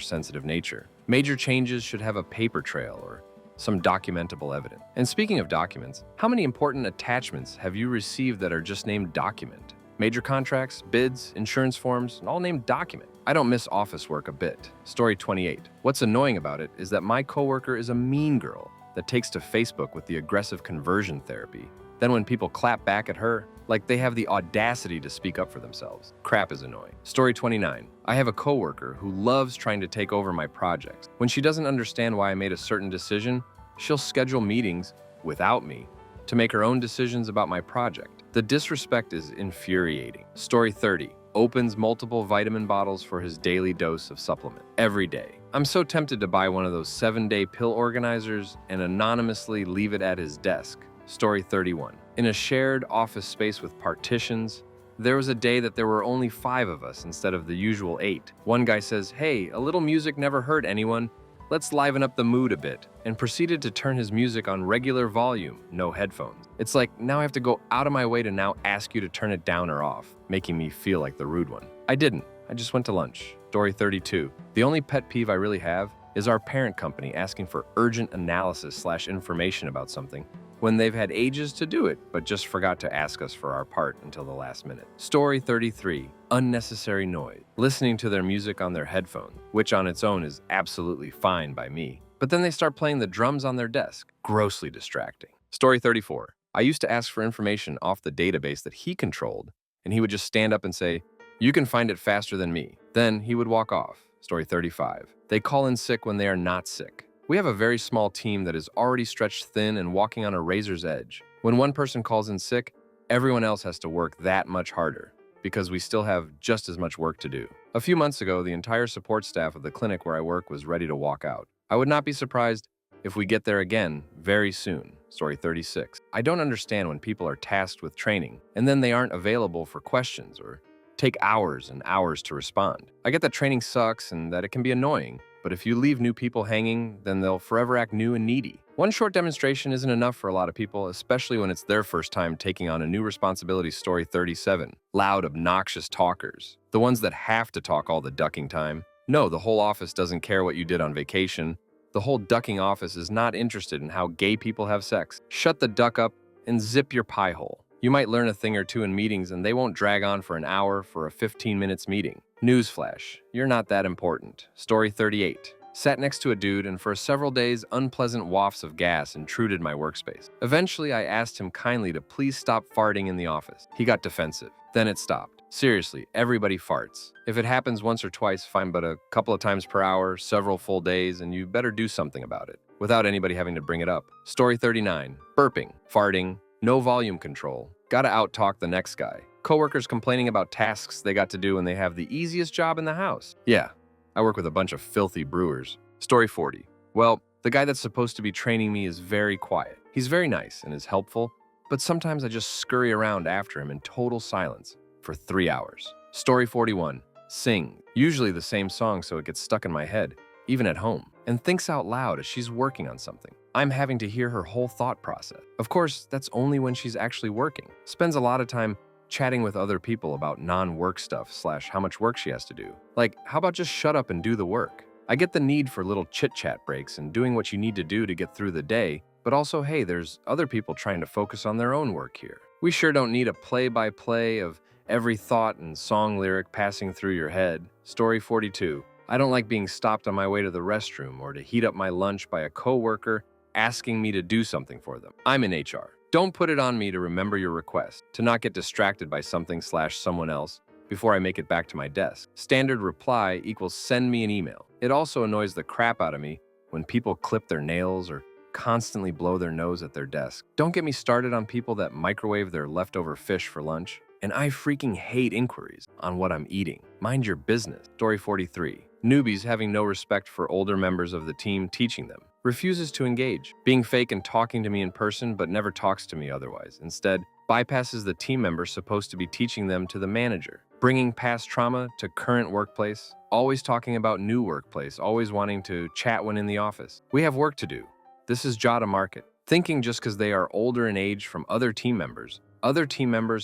sensitive nature. Major changes should have a paper trail or some documentable evidence. And speaking of documents, how many important attachments have you received that are just named document? Major contracts, bids, insurance forms, all named document. I don't miss office work a bit. Story 28. What's annoying about it is that my coworker is a mean girl that takes to Facebook with the aggressive conversion therapy. Then when people clap back at her, like they have the audacity to speak up for themselves. Crap is annoying. Story 29. I have a coworker who loves trying to take over my projects. When she doesn't understand why I made a certain decision, she'll schedule meetings without me to make her own decisions about my project. The disrespect is infuriating. Story 30. Opens multiple vitamin bottles for his daily dose of supplement every day. I'm so tempted to buy one of those 7-day pill organizers and anonymously leave it at his desk. Story 31. In a shared office space with partitions, there was a day that there were only 5 of us instead of the usual 8. One guy says, "Hey, a little music never hurt anyone. Let's liven up the mood a bit," and proceeded to turn his music on regular volume, no headphones. It's like, now I have to go out of my way to now ask you to turn it down or off, making me feel like the rude one. I didn't. I just went to lunch. Story 32. The only pet peeve I really have is our parent company asking for urgent analysis/information about something when they've had ages to do it, but just forgot to ask us for our part until the last minute. Story 33. Unnecessary noise. Listening to their music on their headphones, which on its own is absolutely fine by me. But then they start playing the drums on their desk. Grossly distracting. Story 34. I used to ask for information off the database that he controlled, and he would just stand up and say, "You can find it faster than me." Then he would walk off. Story 35. They call in sick when they are not sick. We have a very small team that is already stretched thin and walking on a razor's edge. When one person calls in sick, everyone else has to work that much harder because we still have just as much work to do. A few months ago, the entire support staff of the clinic where I work was ready to walk out. I would not be surprised if we get there again very soon. Story 36. I don't understand when people are tasked with training and then they aren't available for questions or take hours and hours to respond. I get that training sucks and that it can be annoying, but if you leave new people hanging, then they'll forever act new and needy. One short demonstration isn't enough for a lot of people, especially when it's their first time taking on a new responsibility. Story 37. Loud, obnoxious talkers. The ones that have to talk all the ducking time. No, the whole office doesn't care what you did on vacation. The whole ducking office is not interested in how gay people have sex. Shut the duck up and zip your pie hole. You might learn a thing or two in meetings and they won't drag on for an hour for a 15 minutes meeting. Newsflash, you're not that important. Story 38. Sat next to a dude and for several days, unpleasant wafts of gas intruded my workspace. Eventually, I asked him kindly to please stop farting in the office. He got defensive. Then it stopped. Seriously, everybody farts. If it happens once or twice, fine, but a couple of times per hour, several full days, and you better do something about it, without anybody having to bring it up. Story 39. Burping, farting, no volume control. Gotta out-talk the next guy. Coworkers complaining about tasks they got to do when they have the easiest job in the house. Yeah, I work with a bunch of filthy brewers. Story 40. Well, the guy that's supposed to be training me is very quiet. He's very nice and is helpful, but sometimes I just scurry around after him in total silence for 3 hours. Story 41. Sing. Usually the same song so it gets stuck in my head, even at home, and thinks out loud as she's working on something. I'm having to hear her whole thought process. Of course, that's only when she's actually working. Spends a lot of time chatting with other people about non-work stuff / how much work she has to do. Like, how about just shut up and do the work? I get the need for little chit-chat breaks and doing what you need to do to get through the day, but also, hey, there's other people trying to focus on their own work here. We sure don't need a play-by-play of every thought and song lyric passing through your head. Story 42. I don't like being stopped on my way to the restroom or to heat up my lunch by a coworker asking me to do something for them. I'm in HR. Don't put it on me to remember your request, to not get distracted by something / someone else before I make it back to my desk. Standard reply equals send me an email. It also annoys the crap out of me when people clip their nails or constantly blow their nose at their desk. Don't get me started on people that microwave their leftover fish for lunch. And I freaking hate inquiries on what I'm eating. Mind your business. Story 43. Newbies having no respect for older members of the team teaching them. Refuses to engage. Being fake and talking to me in person but never talks to me otherwise. Instead, bypasses the team member supposed to be teaching them to the manager. Bringing past trauma to current workplace. Always talking about new workplace. Always wanting to chat when in the office. We have work to do. This is Jada Market. Thinking just because they are older in age from other team members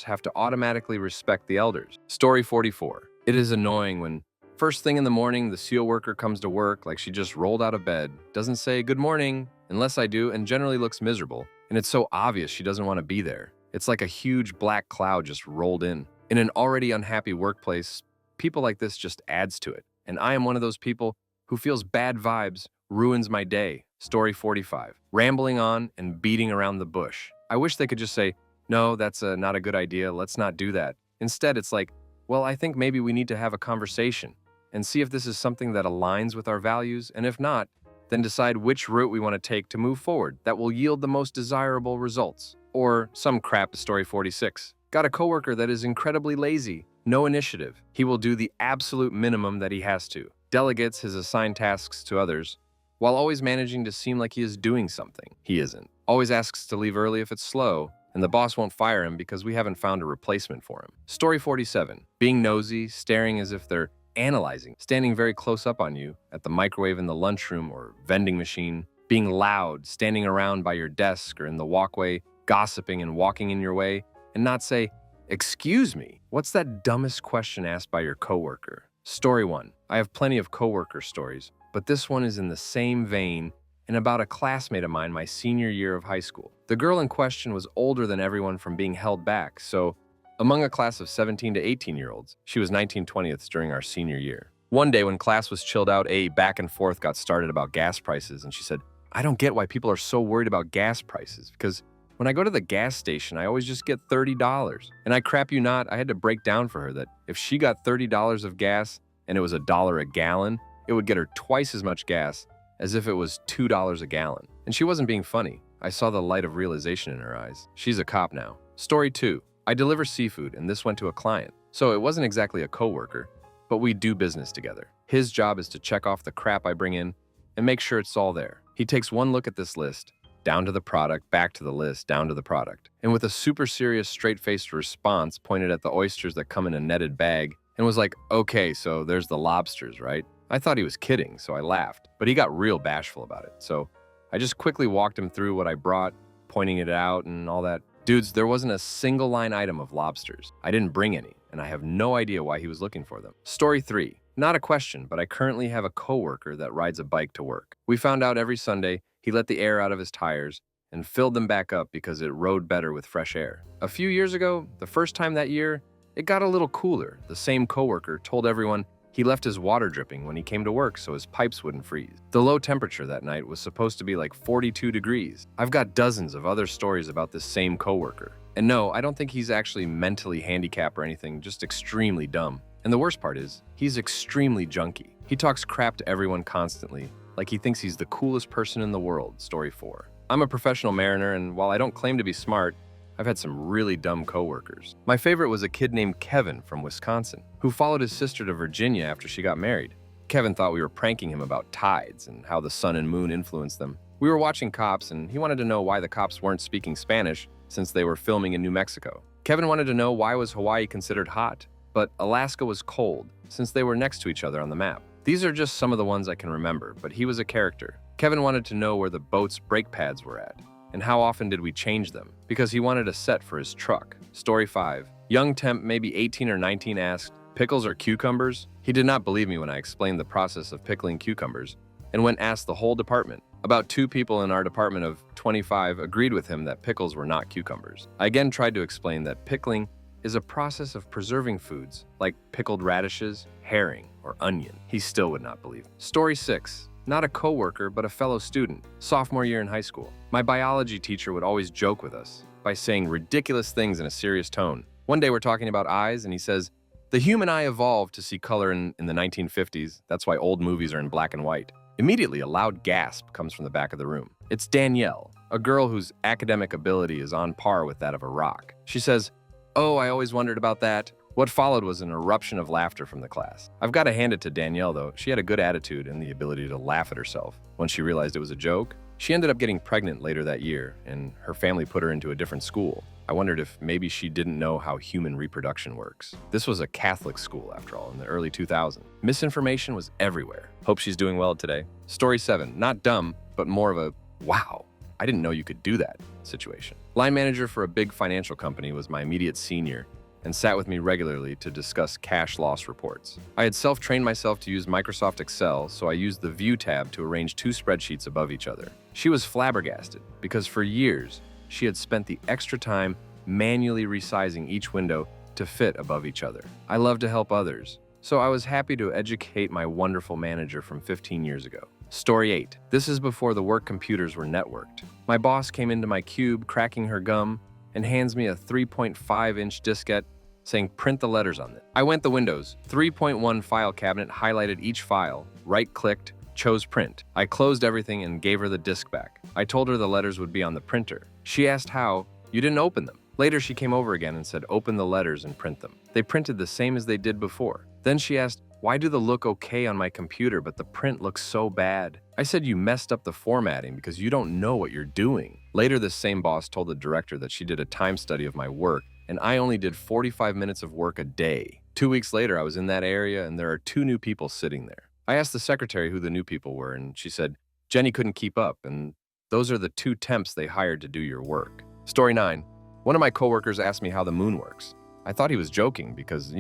have to automatically respect the elders. Story 44. It is annoying when first thing in the morning, the CO worker comes to work like she just rolled out of bed, doesn't say good morning, unless I do, and generally looks miserable. And it's so obvious she doesn't want to be there. It's like a huge black cloud just rolled in. In an already unhappy workplace, people like this just adds to it. And I am one of those people who feels bad vibes ruins my day. Story 45. Rambling on and beating around the bush. I wish they could just say, no, that's not a good idea, let's not do that. Instead, it's like, well, I think maybe we need to have a conversation and see if this is something that aligns with our values, and if not, then decide which route we want to take to move forward that will yield the most desirable results. Or some crap. Story 46. Got a coworker that is incredibly lazy, no initiative. He will do the absolute minimum that he has to. Delegates his assigned tasks to others, while always managing to seem like he is doing something. He isn't. Always asks to leave early if it's slow, and the boss won't fire him because we haven't found a replacement for him. Story 47. Being nosy, staring as if they're analyzing, standing very close up on you at the microwave in the lunchroom or vending machine, being loud, standing around by your desk or in the walkway, gossiping and walking in your way, and not say, excuse me, what's that dumbest question asked by your coworker? Story 1. I have plenty of coworker stories, but this one is in the same vein and about a classmate of mine my senior year of high school. The girl in question was older than everyone from being held back, so among a class of 17 to 18-year-olds, she was 19/20ths during our senior year. One day when class was chilled out, a back and forth got started about gas prices, and she said, I don't get why people are so worried about gas prices, because When I go to the gas station, I always just get $30. And I crap you not, I had to break down for her that if she got $30 of gas and it was $1 a gallon, it would get her twice as much gas as if it was $2 a gallon. And she wasn't being funny. I saw the light of realization in her eyes. She's a cop now. Story 2. I deliver seafood, and this went to a client. So it wasn't exactly a coworker, but we do business together. His job is to check off the crap I bring in and make sure it's all there. He takes one look at this list, down to the product, back to the list, down to the product, and with a super serious, straight-faced response pointed at the oysters that come in a netted bag and was like, okay, so there's the lobsters, right? I thought he was kidding, so I laughed, but he got real bashful about it. So I just quickly walked him through what I brought, pointing it out and all that. Dudes, there wasn't a single line item of lobsters. I didn't bring any, and I have no idea why he was looking for them. Story 3. Not a question, but I currently have a coworker that rides a bike to work. We found out every Sunday he let the air out of his tires and filled them back up because it rode better with fresh air. A few years ago, the first time that year, it got a little cooler. The same coworker told everyone he left his water dripping when he came to work so his pipes wouldn't freeze. The low temperature that night was supposed to be like 42 degrees. I've got dozens of other stories about this same coworker. And no, I don't think he's actually mentally handicapped or anything, just extremely dumb. And the worst part is, he's extremely junky. He talks crap to everyone constantly, like he thinks he's the coolest person in the world. Story 4. I'm a professional mariner, and while I don't claim to be smart, I've had some really dumb coworkers. My favorite was a kid named Kevin from Wisconsin, who followed his sister to Virginia after she got married. Kevin thought we were pranking him about tides and how the sun and moon influenced them. We were watching Cops, and he wanted to know why the cops weren't speaking Spanish since they were filming in New Mexico. Kevin wanted to know why was Hawaii considered hot, but Alaska was cold, since they were next to each other on the map. These are just some of the ones I can remember, but he was a character. Kevin wanted to know where the boat's brake pads were at, and how often did we change them, because he wanted a set for his truck. Story 5. Young temp, maybe 18 or 19, asked, "Pickles or cucumbers?" He did not believe me when I explained the process of pickling cucumbers, and when asked the whole department. About 2 people in our department of 25 agreed with him that pickles were not cucumbers. I again tried to explain that pickling is a process of preserving foods, like pickled radishes, herring, or onion. He still would not believe. Story 6. Not a coworker, but a fellow student, sophomore year in high school. My biology teacher would always joke with us by saying ridiculous things in a serious tone. One day we're talking about eyes, and he says, "The human eye evolved to see color in the 1950s. That's why old movies are in black and white." Immediately, a loud gasp comes from the back of the room. It's Danielle, a girl whose academic ability is on par with that of a rock. She says, "Oh, I always wondered about that." What followed was an eruption of laughter from the class. I've got to hand it to Danielle, though. She had a good attitude and the ability to laugh at herself. When she realized it was a joke, she ended up getting pregnant later that year, and her family put her into a different school. I wondered if maybe she didn't know how human reproduction works. This was a Catholic school, after all, in the early 2000s. Misinformation was everywhere. Hope she's doing well today. Story 7. Not dumb, but more of a, wow, I didn't know you could do that situation. Line manager for a big financial company was my immediate senior, and sat with me regularly to discuss cash loss reports. I had self-trained myself to use Microsoft Excel, so I used the View tab to arrange 2 spreadsheets above each other. She was flabbergasted, because for years, she had spent the extra time manually resizing each window to fit above each other. I love to help others, so I was happy to educate my wonderful manager from 15 years ago. Story 8. This is before the work computers were networked. My boss came into my cube, cracking her gum, and hands me a 3.5-inch diskette saying print the letters on it. I went the Windows 3.1 file cabinet, highlighted each file, right-clicked, chose print. I closed everything and gave her the disk back. I told her the letters would be on the printer. She asked how. You didn't open them. Later she came over again and said open the letters and print them. They printed the same as they did before. Then she asked, why do they look okay on my computer but the print looks so bad? I said you messed up the formatting because you don't know what you're doing. Later this same boss told the director that she did a time study of my work and I only did 45 minutes of work a day. 2 weeks later I was in that area and there are 2 new people sitting there. I asked the secretary who the new people were and she said, Jenny couldn't keep up and those are the 2 temps they hired to do your work. Story 9. One of my coworkers asked me how the moon works. I thought he was joking because,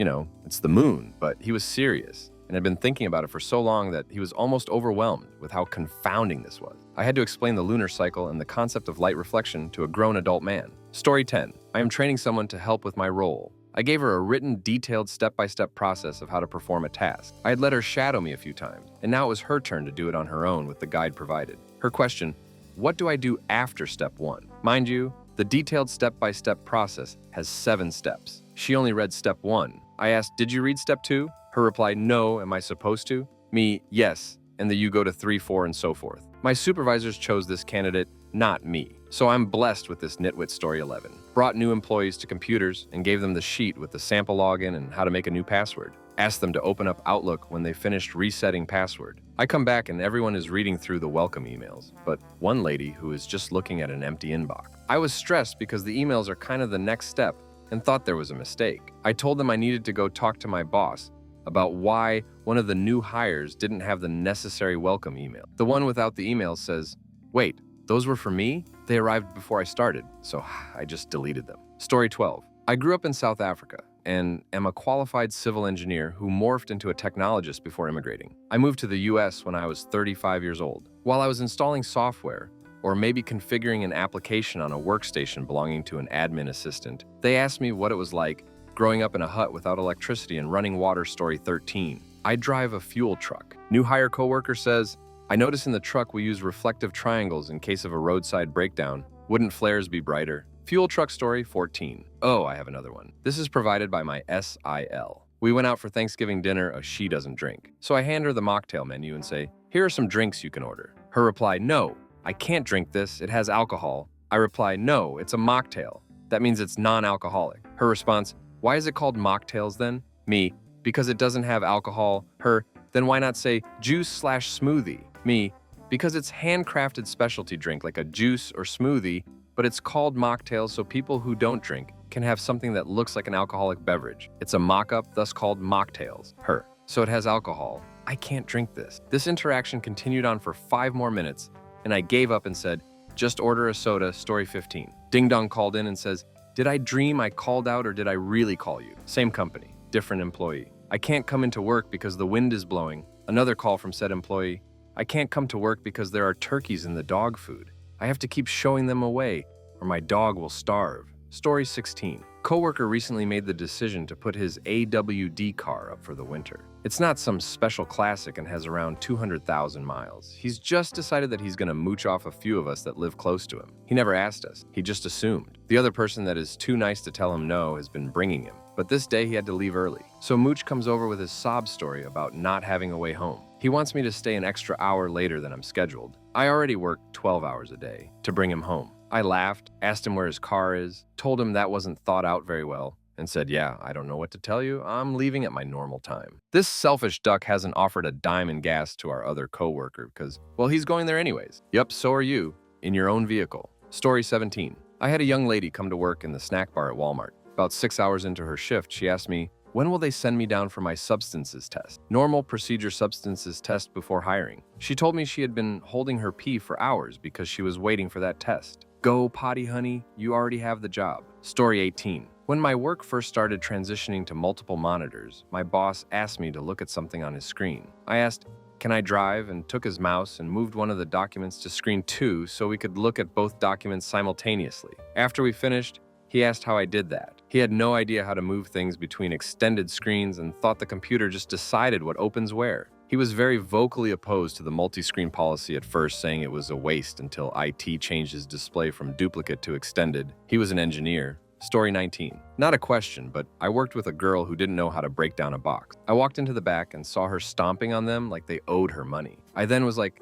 it's the moon, but he was serious and had been thinking about it for so long that he was almost overwhelmed with how confounding this was. I had to explain the lunar cycle and the concept of light reflection to a grown adult man. Story 10. I am training someone to help with my role. I gave her a written, detailed step-by-step process of how to perform a task. I had let her shadow me a few times, and now it was her turn to do it on her own with the guide provided. Her question, what do I do after step 1? Mind you, The detailed step-by-step process has 7 steps. She only read step 1. I asked, "Did you read step 2? Her reply, "No, am I supposed to?" Me, "Yes," and then you go to 3, 4, and so forth. My supervisors chose this candidate, not me. So I'm blessed with this nitwit story 11. Brought new employees to computers and gave them the sheet with the sample login and how to make a new password. Asked them to open up Outlook when they finished resetting password. I come back and everyone is reading through the welcome emails, but one lady who is just looking at an empty inbox. I was stressed because the emails are kind of the next step and thought there was a mistake. I told them I needed to go talk to my boss about why one of the new hires didn't have the necessary welcome email. The one without the email says, "Wait, those were for me? They arrived before I started, so I just deleted them." Story 12. I grew up in South Africa and am a qualified civil engineer who morphed into a technologist before immigrating. I moved to the US when I was 35 years old. While I was installing software, or maybe configuring an application on a workstation belonging to an admin assistant, they asked me what it was like growing up in a hut without electricity and running water. Story 13. I drive a fuel truck. New hire coworker says, "I notice in the truck we use reflective triangles in case of a roadside breakdown. Wouldn't flares be brighter?" Fuel truck story 14. Oh, I have another one. This is provided by my SIL. We went out for Thanksgiving dinner, she doesn't drink. So I hand her the mocktail menu and say, "Here are some drinks you can order." Her reply, "No, I can't drink this, it has alcohol." I reply, "No, it's a mocktail. That means it's non-alcoholic." Her response, "Why is it called mocktails then?" Me, "Because it doesn't have alcohol." Her, "Then why not say juice/smoothie?" Me, "Because it's handcrafted specialty drink like a juice or smoothie, but it's called mocktails so people who don't drink can have something that looks like an alcoholic beverage. It's a mock-up, thus called mocktails." Her, "So it has alcohol. I can't drink this." This interaction continued on for 5 more minutes, and I gave up and said, "Just order a soda." Story 15. Ding Dong called in and says, "Did I dream I called out or did I really call you?" Same company, different employee. "I can't come into work because the wind is blowing." Another call from said employee, "I can't come to work because there are turkeys in the dog food. I have to keep showing them away or my dog will starve." Story 16. Coworker recently made the decision to put his AWD car up for the winter. It's not some special classic and has around 200,000 miles. He's just decided that he's gonna mooch off a few of us that live close to him. He never asked us, he just assumed. The other person that is too nice to tell him no has been bringing him, but this day he had to leave early. So Mooch comes over with his sob story about not having a way home. He wants me to stay an extra hour later than I'm scheduled. I already work 12 hours a day to bring him home. I laughed, asked him where his car is, told him that wasn't thought out very well, and said, "Yeah, I don't know what to tell you. I'm leaving at my normal time." This selfish duck hasn't offered a dime in gas to our other coworker because, well, he's going there anyways. Yup, so are you, in your own vehicle. Story 17. I had a young lady come to work in the snack bar at Walmart. About 6 hours into her shift, she asked me, "When will they send me down for my substances test?" Normal procedure substances test before hiring. She told me she had been holding her pee for hours because she was waiting for that test. Go potty, honey, you already have the job. Story 18. When my work first started transitioning to multiple monitors, my boss asked me to look at something on his screen. I asked, "Can I drive?" and took his mouse and moved one of the documents to screen 2 so we could look at both documents simultaneously. After we finished, he asked how I did that. He had no idea how to move things between extended screens and thought the computer just decided what opens where. He was very vocally opposed to the multi-screen policy at first, saying it was a waste until IT changed his display from duplicate to extended. He was an engineer. Story 19. Not a question, but I worked with a girl who didn't know how to break down a box. I walked into the back and saw her stomping on them like they owed her money. I then was like,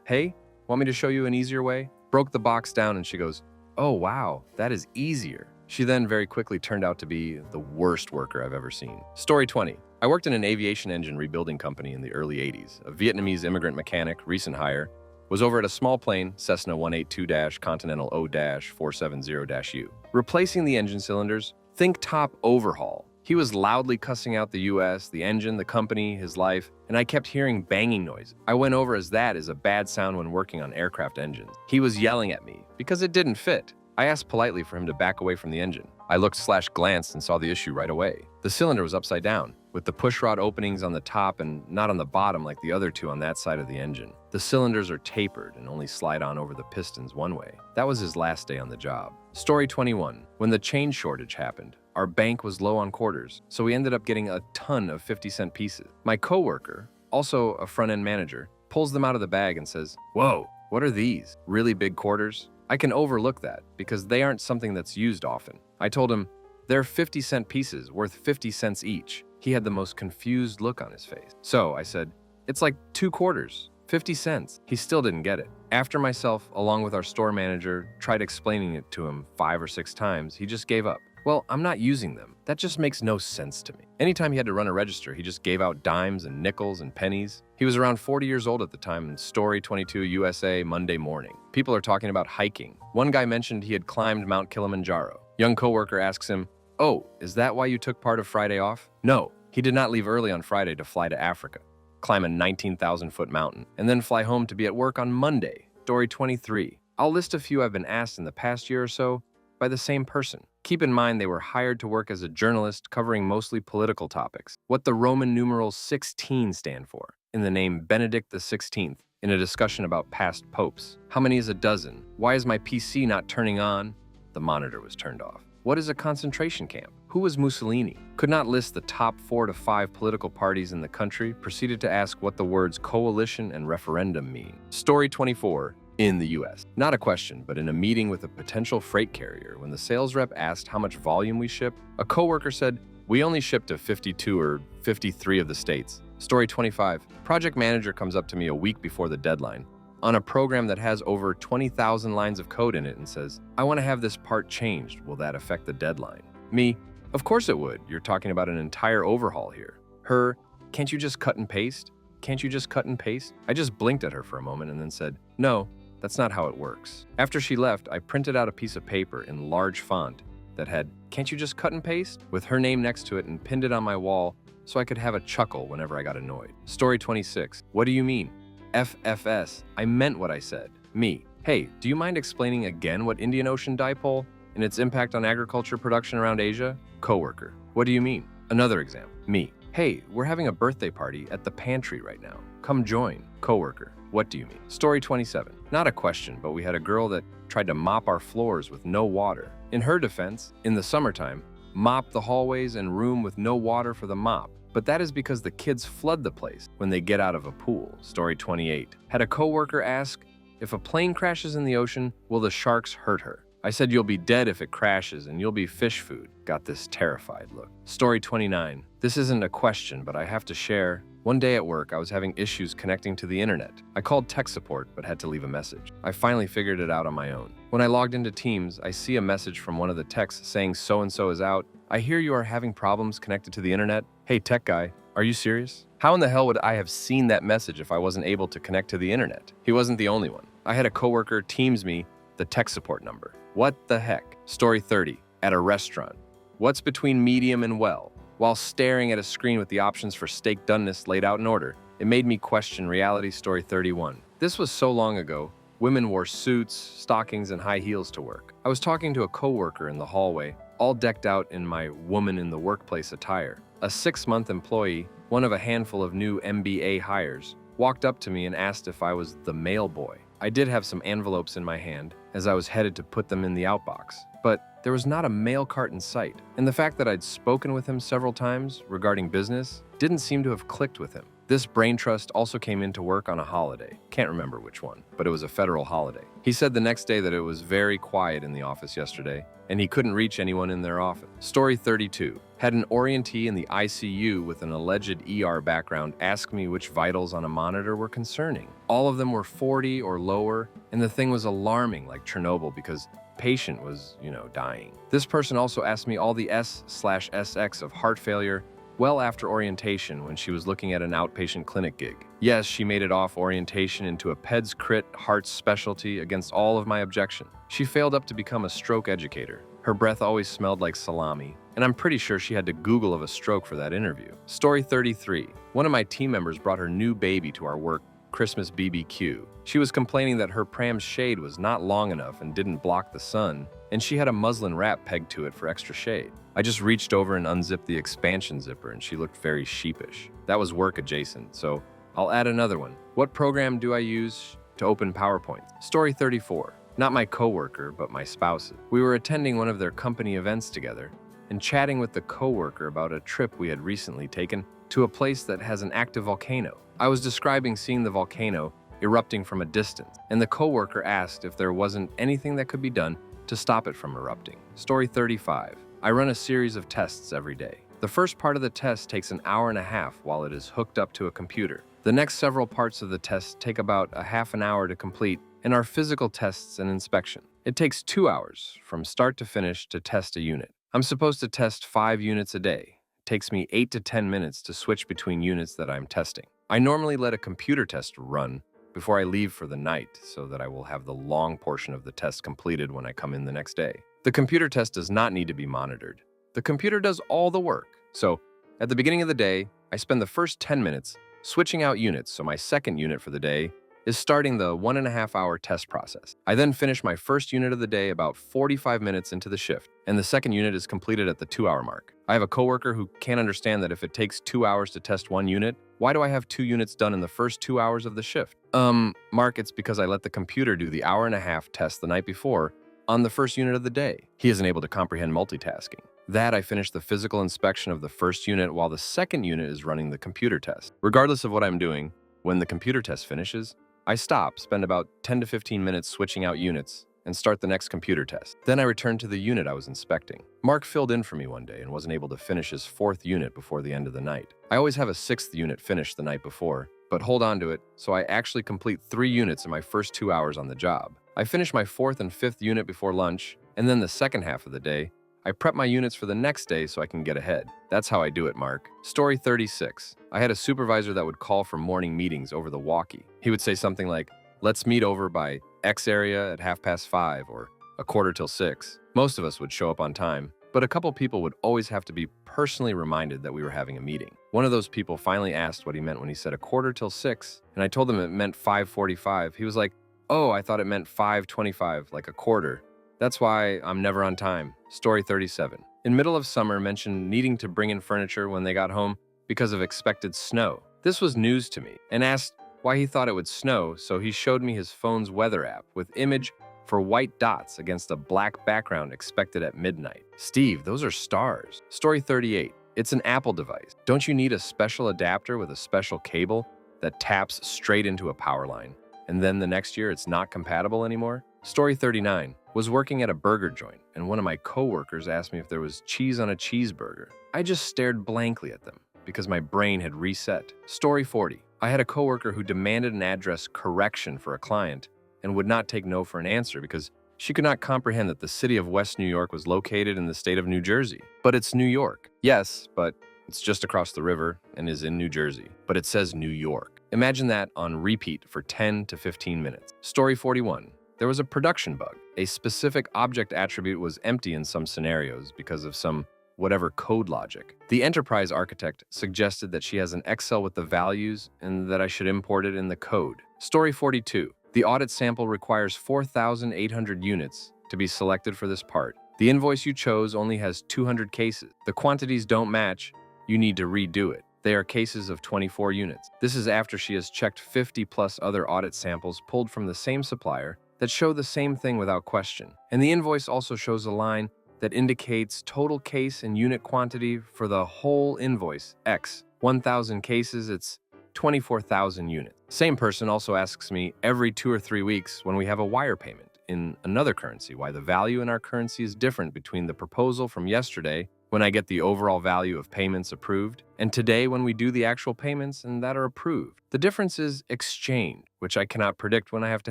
hey, want me to show you an easier way?" Broke the box down and she goes, "Oh wow, that is easier." She then very quickly turned out to be the worst worker I've ever seen. Story 20. I worked in an aviation engine rebuilding company in the early 80s. A Vietnamese immigrant mechanic, recent hire, was over at a small plane, Cessna 182-Continental O-470-U. Replacing the engine cylinders, think top overhaul. He was loudly cussing out the US, the engine, the company, his life, and I kept hearing banging noises. I went over as that is a bad sound when working on aircraft engines. He was yelling at me because it didn't fit. I asked politely for him to back away from the engine. I looked/glanced and saw the issue right away. The cylinder was upside down, with the pushrod openings on the top and not on the bottom like the other two on that side of the engine. The cylinders are tapered and only slide on over the pistons one way. That was his last day on the job. Story 21. When the change shortage happened, our bank was low on quarters, so we ended up getting a ton of 50-cent pieces. My coworker, also a front-end manager, pulls them out of the bag and says, "Whoa, what are these? Really big quarters?" I can overlook that because they aren't something that's used often. I told him, they're 50-cent pieces worth 50 cents each. He had the most confused look on his face. So I said, it's like 2 quarters, 50 cents. He still didn't get it. After myself, along with our store manager, tried explaining it to him 5 or 6 times, he just gave up. Well, I'm not using them. That just makes no sense to me. Anytime he had to run a register, he just gave out dimes and nickels and pennies. He was around 40 years old at the time in Story 22 USA Monday morning. People are talking about hiking. One guy mentioned he had climbed Mount Kilimanjaro. Young coworker asks him, "Oh, is that why you took part of Friday off?" No, he did not leave early on Friday to fly to Africa, climb a 19,000-foot mountain, and then fly home to be at work on Monday. Story 23. I'll list a few I've been asked in the past year or so by the same person. Keep in mind they were hired to work as a journalist covering mostly political topics. What the Roman numeral 16 stand for, in the name Benedict XVI, in a discussion about past popes. How many is a dozen? Why is my PC not turning on? The monitor was turned off. What is a concentration camp? Who was Mussolini? Could not list the top 4 to 5 political parties in the country, proceeded to ask what the words coalition and referendum mean. Story 24. In the US. Not a question, but in a meeting with a potential freight carrier, when the sales rep asked how much volume we ship, a coworker said, "We only ship to 52 or 53 of the states." Story 25. Project manager comes up to me a week before the deadline on a program that has over 20,000 lines of code in it and says, "I want to have this part changed. Will that affect the deadline?" Me, "Of course it would. You're talking about an entire overhaul here." Her, "Can't you just cut and paste? Can't you just cut and paste?" I just blinked at her for a moment and then said, "No, that's not how it works." After she left, I printed out a piece of paper in large font that had, "Can't you just cut and paste?" with her name next to it and pinned it on my wall so I could have a chuckle whenever I got annoyed. Story 26. What do you mean? FFS. I meant what I said. Me. Hey, do you mind explaining again what Indian Ocean Dipole and its impact on agriculture production around Asia? Coworker. What do you mean? Another example. Me. Hey, we're having a birthday party at the pantry right now. Come join. Coworker. What do you mean? Story 27. Not a question, but we had a girl that tried to mop our floors with no water. In her defense, in the summertime, mop the hallways and room with no water for the mop. But that is because the kids flood the place when they get out of a pool. Story 28. Had a coworker ask, if a plane crashes in the ocean, will the sharks hurt her? I said, you'll be dead if it crashes and you'll be fish food. Got this terrified look. Story 29. This isn't a question, but I have to share. One day at work, I was having issues connecting to the internet. I called tech support, but had to leave a message. I finally figured it out on my own. When I logged into Teams, I see a message from one of the techs saying so-and-so is out. I hear you are having problems connected to the internet. Hey, tech guy, are you serious? How in the hell would I have seen that message if I wasn't able to connect to the internet? He wasn't the only one. I had a coworker Teams me the tech support number. What the heck? Story 30. At a restaurant. What's between medium and well? While staring at a screen with the options for steak doneness laid out in order, it made me question reality. Story 31. This was so long ago, women wore suits, stockings, and high heels to work. I was talking to a coworker in the hallway, all decked out in my woman in the workplace attire. A 6-month employee, one of a handful of new MBA hires, walked up to me and asked if I was the mail boy. I did have some envelopes in my hand as I was headed to put them in the outbox, but there was not a mail cart in sight, and the fact that I'd spoken with him several times regarding business didn't seem to have clicked with him. This brain trust also came into work on a holiday. Can't remember which one, but it was a federal holiday. He said the next day that it was very quiet in the office yesterday, and he couldn't reach anyone in their office. Story 32. Had an orientee in the ICU with an alleged ER background ask me which vitals on a monitor were concerning. All of them were 40 or lower, and the thing was alarming like Chernobyl because patient was, dying. This person also asked me all the S/SX of heart failure well after orientation when she was looking at an outpatient clinic gig. Yes, she made it off orientation into a PEDS crit heart specialty against all of my objection. She failed up to become a stroke educator. Her breath always smelled like salami, and I'm pretty sure she had to Google of a stroke for that interview. Story 33. One of my team members brought her new baby to our work Christmas BBQ. She was complaining that her pram's shade was not long enough and didn't block the sun, and she had a muslin wrap pegged to it for extra shade. I just reached over and unzipped the expansion zipper and she looked very sheepish. That was work adjacent, so I'll add another one. What program do I use to open PowerPoint? Story 34. Not my coworker, but my spouse's. We were attending one of their company events together and chatting with the coworker about a trip we had recently taken to a place that has an active volcano. I was describing seeing the volcano erupting from a distance, and the coworker asked if there wasn't anything that could be done to stop it from erupting. Story 35. I run a series of tests every day. The first part of the test takes an hour and a half while it is hooked up to a computer. The next several parts of the test take about a half an hour to complete and are physical tests and inspection. It takes 2 hours from start to finish to test a unit. I'm supposed to test 5 units a day. It takes me 8 to 10 minutes to switch between units that I'm testing. I normally let a computer test run before I leave for the night so that I will have the long portion of the test completed when I come in the next day. The computer test does not need to be monitored. The computer does all the work. So, at the beginning of the day, I spend the first 10 minutes switching out units, so my second unit for the day is starting the 1.5-hour test process. I then finish my first unit of the day about 45 minutes into the shift, and the second unit is completed at the 2-hour mark. I have a coworker who can't understand that if it takes 2 hours to test one unit, why do I have 2 units done in the first 2 hours of the shift? Mark, it's because I let the computer do the hour-and-a-half test the night before on the first unit of the day. He isn't able to comprehend multitasking. That I finish the physical inspection of the first unit while the second unit is running the computer test. Regardless of what I'm doing, when the computer test finishes, I stop, spend about 10 to 15 minutes switching out units, and start the next computer test. Then I return to the unit I was inspecting. Mark filled in for me one day and wasn't able to finish his 4th unit before the end of the night. I always have a 6th unit finished the night before, but hold on to it, so I actually complete 3 units in my first 2 hours on the job. I finish my 4th and 5th unit before lunch, and then the second half of the day, I prep my units for the next day so I can get ahead. That's how I do it, Mark. Story 36. I had a supervisor that would call for morning meetings over the walkie. He would say something like, "Let's meet over by X area at 5:30 or 5:45. Most of us would show up on time, but a couple people would always have to be personally reminded that we were having a meeting. One of those people finally asked what he meant when he said 5:45, and I told him it meant 5:45. He was like, "Oh, I thought it meant 5:25, like a quarter. That's why I'm never on time." Story 37. In middle of summer, mentioned needing to bring in furniture when they got home because of expected snow. This was news to me, and asked why he thought it would snow, so he showed me his phone's weather app with image for white dots against a black background expected at midnight. Steve, those are stars. Story 38. It's an Apple device. Don't you need a special adapter with a special cable that taps straight into a power line, and then the next year it's not compatible anymore? Story 39. Was working at a burger joint, and one of my coworkers asked me if there was cheese on a cheeseburger. I just stared blankly at them because my brain had reset. Story 40. I had a coworker who demanded an address correction for a client and would not take no for an answer because she could not comprehend that the city of West New York was located in the state of New Jersey. But it's New York. Yes, but it's just across the river and is in New Jersey. But it says New York. Imagine that on repeat for 10 to 15 minutes. Story 41. There was a production bug. A specific object attribute was empty in some scenarios because of some whatever code logic. The enterprise architect suggested that she has an Excel with the values and that I should import it in the code. Story 42. The audit sample requires 4,800 units to be selected for this part. The invoice you chose only has 200 cases. The quantities don't match. You need to redo it. They are cases of 24 units. This is after she has checked 50 plus other audit samples pulled from the same supplier that show the same thing without question. And the invoice also shows a line that indicates total case and unit quantity for the whole invoice, X. 1,000 cases, it's 24,000 units. Same person also asks me every 2 or 3 weeks when we have a wire payment in another currency why the value in our currency is different between the proposal from yesterday when I get the overall value of payments approved, and today when we do the actual payments and that are approved. The difference is exchange, which I cannot predict when I have to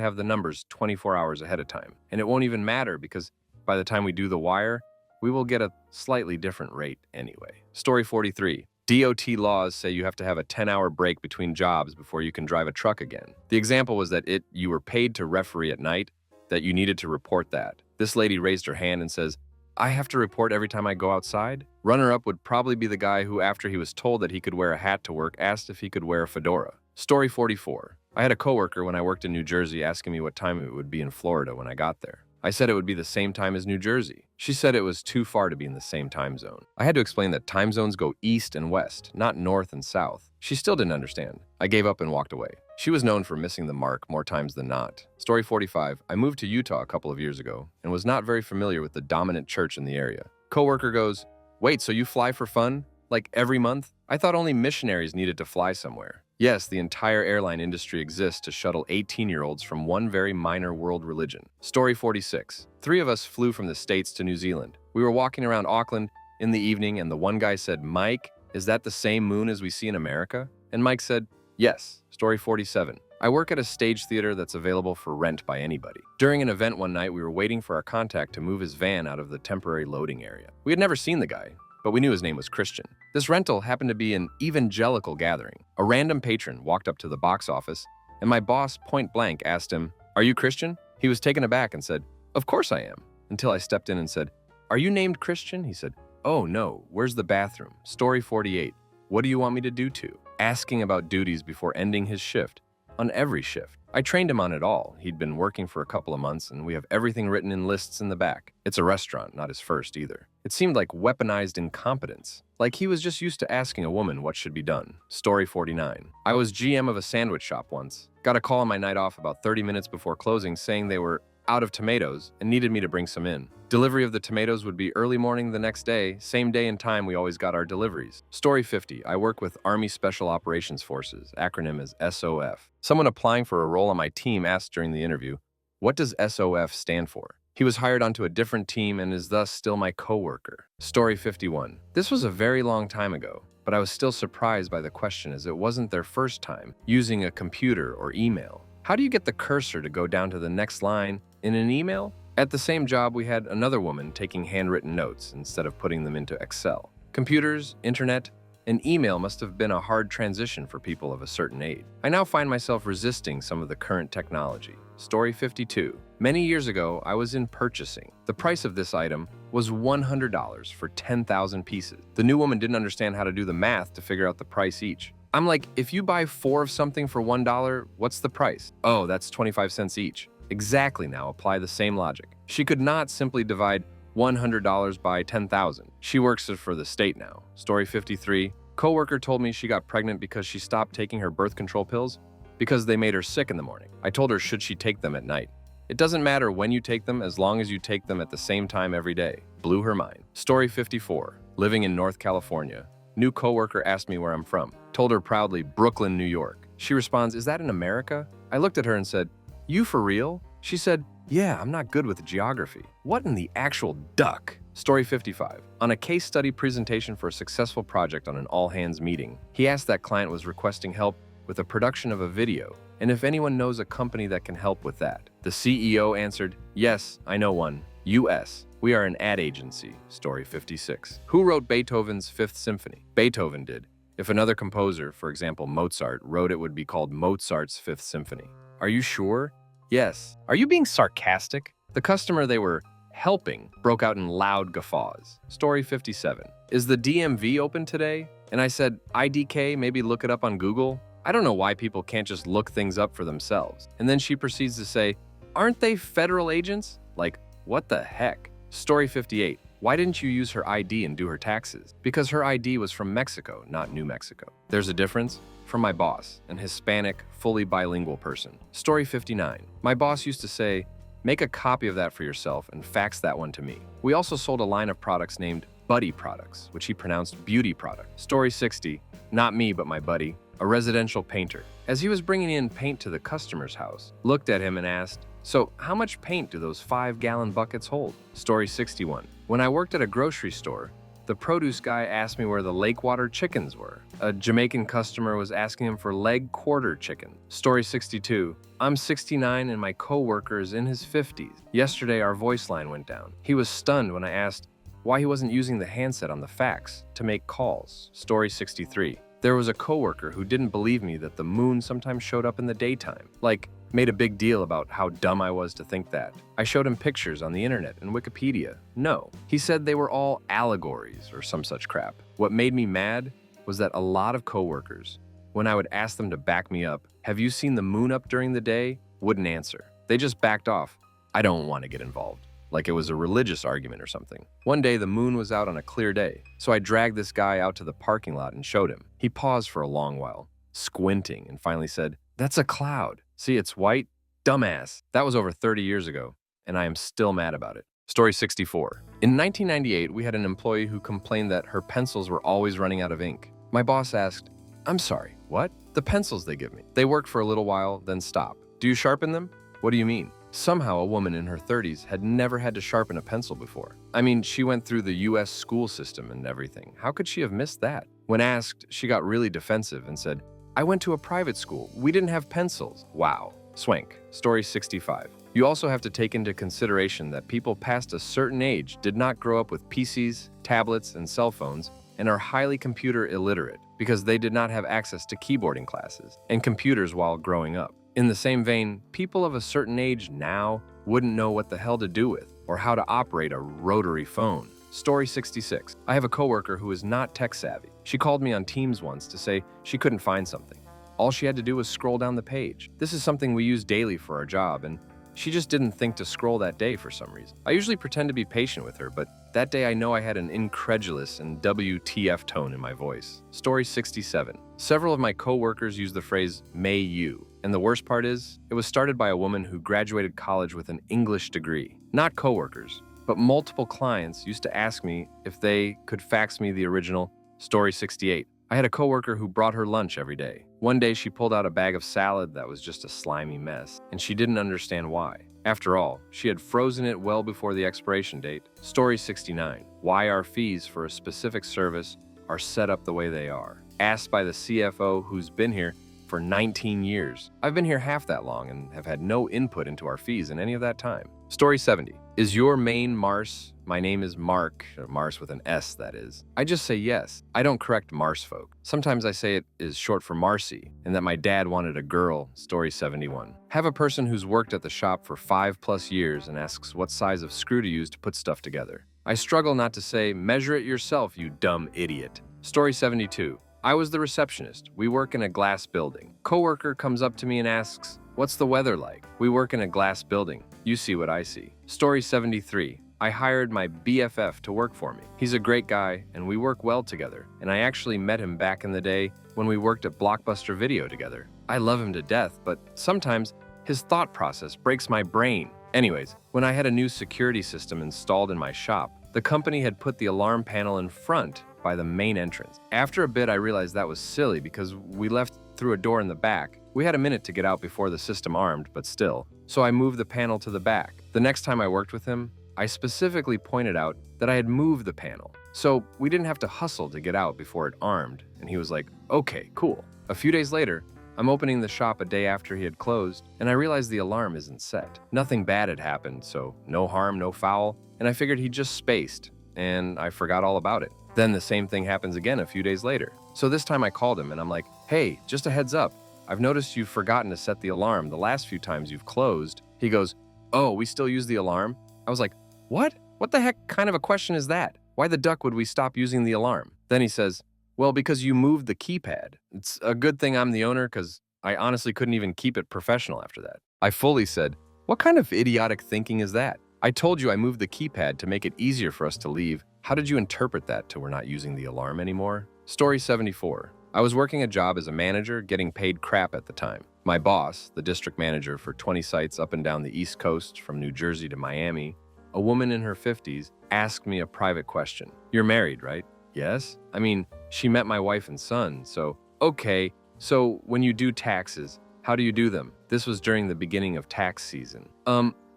have the numbers 24 hours ahead of time. And it won't even matter because by the time we do the wire, we will get a slightly different rate anyway. Story 43. DOT laws say you have to have a 10-hour break between jobs before you can drive a truck again. The example was that you were paid to referee at night, that you needed to report that. This lady raised her hand and says, "I have to report every time I go outside?" Runner-up would probably be the guy who, after he was told that he could wear a hat to work, asked if he could wear a fedora. Story 44. I had a coworker when I worked in New Jersey asking me what time it would be in Florida when I got there. I said it would be the same time as New Jersey. She said it was too far to be in the same time zone. I had to explain that time zones go east and west, not north and south. She still didn't understand. I gave up and walked away. She was known for missing the mark more times than not. Story 45. I moved to Utah a couple of years ago and was not very familiar with the dominant church in the area. Coworker goes, "Wait, so you fly for fun? Like every month? I thought only missionaries needed to fly somewhere." Yes, the entire airline industry exists to shuttle 18-year-olds from one very minor world religion. Story 46. Three of us flew from the States to New Zealand. We were walking around Auckland in the evening, and the one guy said, "Mike, is that the same moon as we see in America?" And Mike said, "Yes." Story 47. I work at a stage theater that's available for rent by anybody. During an event one night, we were waiting for our contact to move his van out of the temporary loading area. We had never seen the guy, but we knew his name was Christian. This rental happened to be an evangelical gathering. A random patron walked up to the box office, and my boss point blank asked him, "Are you Christian?" He was taken aback and said, "Of course I am," until I stepped in and said, "Are you named Christian?" He said, "Oh no, where's the bathroom?" Story 48. What do you want me to do to? Asking about duties before ending his shift. On every shift. I trained him on it all. He'd been working for a couple of months, and we have everything written in lists in the back. It's a restaurant, not his first either. It seemed like weaponized incompetence. Like he was just used to asking a woman what should be done. Story 49. I was GM of a sandwich shop once. Got a call on my night off about 30 minutes before closing saying they were out of tomatoes and needed me to bring some in. Delivery of the tomatoes would be early morning the next day, same day and time we always got our deliveries. Story 50. I work with Army Special Operations Forces, acronym is SOF. Someone applying for a role on my team asked during the interview, "What does SOF stand for?" He was hired onto a different team and is thus still my coworker. Story 51. This was a very long time ago, but I was still surprised by the question as it wasn't their first time using a computer or email. How do you get the cursor to go down to the next line in an email? At the same job, we had another woman taking handwritten notes instead of putting them into Excel. Computers, internet, and email must have been a hard transition for people of a certain age. I now find myself resisting some of the current technology. Story 52. Many years ago, I was in purchasing. The price of this item was $100 for 10,000 pieces. The new woman didn't understand how to do the math to figure out the price each. I'm like, if you buy 4 of something for $1, what's the price? Oh, that's 25 cents each. Exactly, now apply the same logic. She could not simply divide $100 by 10,000. She works for the state now. Story 53. Coworker told me she got pregnant because she stopped taking her birth control pills because they made her sick in the morning. I told her should she take them at night. It doesn't matter when you take them as long as you take them at the same time every day. Blew her mind. Story 54. Living in North California. New coworker asked me where I'm from. Told her proudly, Brooklyn, New York. She responds, "Is that in America?" I looked at her and said, "You for real?" She said, "Yeah, I'm not good with geography." What in the actual duck? Story 55. On a case study presentation for a successful project on an all-hands meeting, he asked that client was requesting help with the production of a video, and if anyone knows a company that can help with that. The CEO answered, "Yes, I know one. US. We are an ad agency." Story 56. Who wrote Beethoven's Fifth Symphony? Beethoven did. If another composer, for example Mozart, wrote it would be called Mozart's Fifth Symphony. Are you sure? Yes. Are you being sarcastic? The customer they were helping broke out in loud guffaws. Story 57. Is the DMV open today? And I said, IDK, maybe look it up on Google. I don't know why people can't just look things up for themselves. And then she proceeds to say, aren't they federal agents? Like, what the heck? Story 58. Why didn't you use her ID and do her taxes? Because her ID was from Mexico, not New Mexico. There's a difference? From my boss, an Hispanic, fully bilingual person. Story 59. My boss used to say, make a copy of that for yourself and fax that one to me. We also sold a line of products named Buddy Products, which he pronounced beauty product. Story 60. Not me, but my buddy, a residential painter. As he was bringing in paint to the customer's house, looked at him and asked, so how much paint do those 5-gallon buckets hold? Story 61. When I worked at a grocery store, the produce guy asked me where the Lakewater chickens were. A Jamaican customer was asking him for leg quarter chicken. Story 62. I'm 69 and my coworker is in his 50s. Yesterday our voice line went down. He was stunned when I asked why he wasn't using the handset on the fax to make calls. Story 63. There was a coworker who didn't believe me that the moon sometimes showed up in the daytime. Like, made a big deal about how dumb I was to think that. I showed him pictures on the internet and Wikipedia. No. He said they were all allegories or some such crap. What made me mad was that a lot of coworkers, when I would ask them to back me up, have you seen the moon up during the day? Wouldn't answer. They just backed off. I don't want to get involved. Like it was a religious argument or something. One day the moon was out on a clear day, so I dragged this guy out to the parking lot and showed him. He paused for a long while, squinting, and finally said, "That's a cloud. See, it's white? Dumbass." That was over 30 years ago, and I am still mad about it. Story 64. In 1998, we had an employee who complained that her pencils were always running out of ink. My boss asked, I'm sorry, what? The pencils they give me. They work for a little while, then stop. Do you sharpen them? What do you mean? Somehow a woman in her 30s had never had to sharpen a pencil before. I mean, she went through the US school system and everything. How could she have missed that? When asked, she got really defensive and said, I went to a private school. We didn't have pencils. Wow. Swank. Story 65. You also have to take into consideration that people past a certain age did not grow up with PCs, tablets, and cell phones and are highly computer illiterate because they did not have access to keyboarding classes and computers while growing up. In the same vein, people of a certain age now wouldn't know what the hell to do with or how to operate a rotary phone. Story 66. I have a coworker who is not tech savvy. She called me on Teams once to say she couldn't find something. All she had to do was scroll down the page. This is something we use daily for our job, and she just didn't think to scroll that day for some reason. I usually pretend to be patient with her, but that day I know I had an incredulous and WTF tone in my voice. Story 67. Several of my coworkers use the phrase, may you. And the worst part is, it was started by a woman who graduated college with an English degree. Not coworkers, but multiple clients used to ask me if they could fax me the original. Story 68. I had a coworker who brought her lunch every day. One day she pulled out a bag of salad that was just a slimy mess, and she didn't understand why. After all, she had frozen it well before the expiration date. Story 69. Why our fees for a specific service are set up the way they are. Asked by the CFO who's been here for 19 years. I've been here half that long and have had no input into our fees in any of that time. Story 70. Is your main Mars? My name is Mark, Mars with an S, that is. I just say yes. I don't correct Mars folk. Sometimes I say it is short for Marcy, and that my dad wanted a girl. Story 71. Have a person who's worked at the shop for 5+ years and asks what size of screw to use to put stuff together. I struggle not to say, measure it yourself, you dumb idiot. Story 72. I was the receptionist. We work in a glass building. Coworker comes up to me and asks, what's the weather like? We work in a glass building. You see what I see. Story 73. I hired my BFF to work for me. He's a great guy, and we work well together. And I actually met him back in the day when we worked at Blockbuster Video together. I love him to death, but sometimes his thought process breaks my brain. Anyways, when I had a new security system installed in my shop, the company had put the alarm panel in front by the main entrance. After a bit, I realized that was silly because we left through a door in the back. We had a minute to get out before the system armed, but still. So I moved the panel to the back. The next time I worked with him, I specifically pointed out that I had moved the panel. So we didn't have to hustle to get out before it armed. And he was like, okay, cool. A few days later, I'm opening the shop a day after he had closed, and I realized the alarm isn't set. Nothing bad had happened, so no harm, no foul, and I figured he just spaced, and I forgot all about it. Then the same thing happens again a few days later. So this time I called him and I'm like, hey, just a heads up. I've noticed you've forgotten to set the alarm the last few times you've closed. He goes, oh, we still use the alarm? I was like, what? What the heck kind of a question is that? Why the duck would we stop using the alarm? Then he says, well, because you moved the keypad. It's a good thing I'm the owner because I honestly couldn't even keep it professional after that. I fully said, what kind of idiotic thinking is that? I told you I moved the keypad to make it easier for us to leave. How did you interpret that to we're not using the alarm anymore? Story 74. I was working a job as a manager, getting paid crap at the time. My boss, the district manager for 20 sites up and down the East Coast from New Jersey to Miami, a woman in her 50s, asked me a private question. You're married, right? Yes. I mean, she met my wife and son, so okay. So when you do taxes, how do you do them? This was during the beginning of tax season.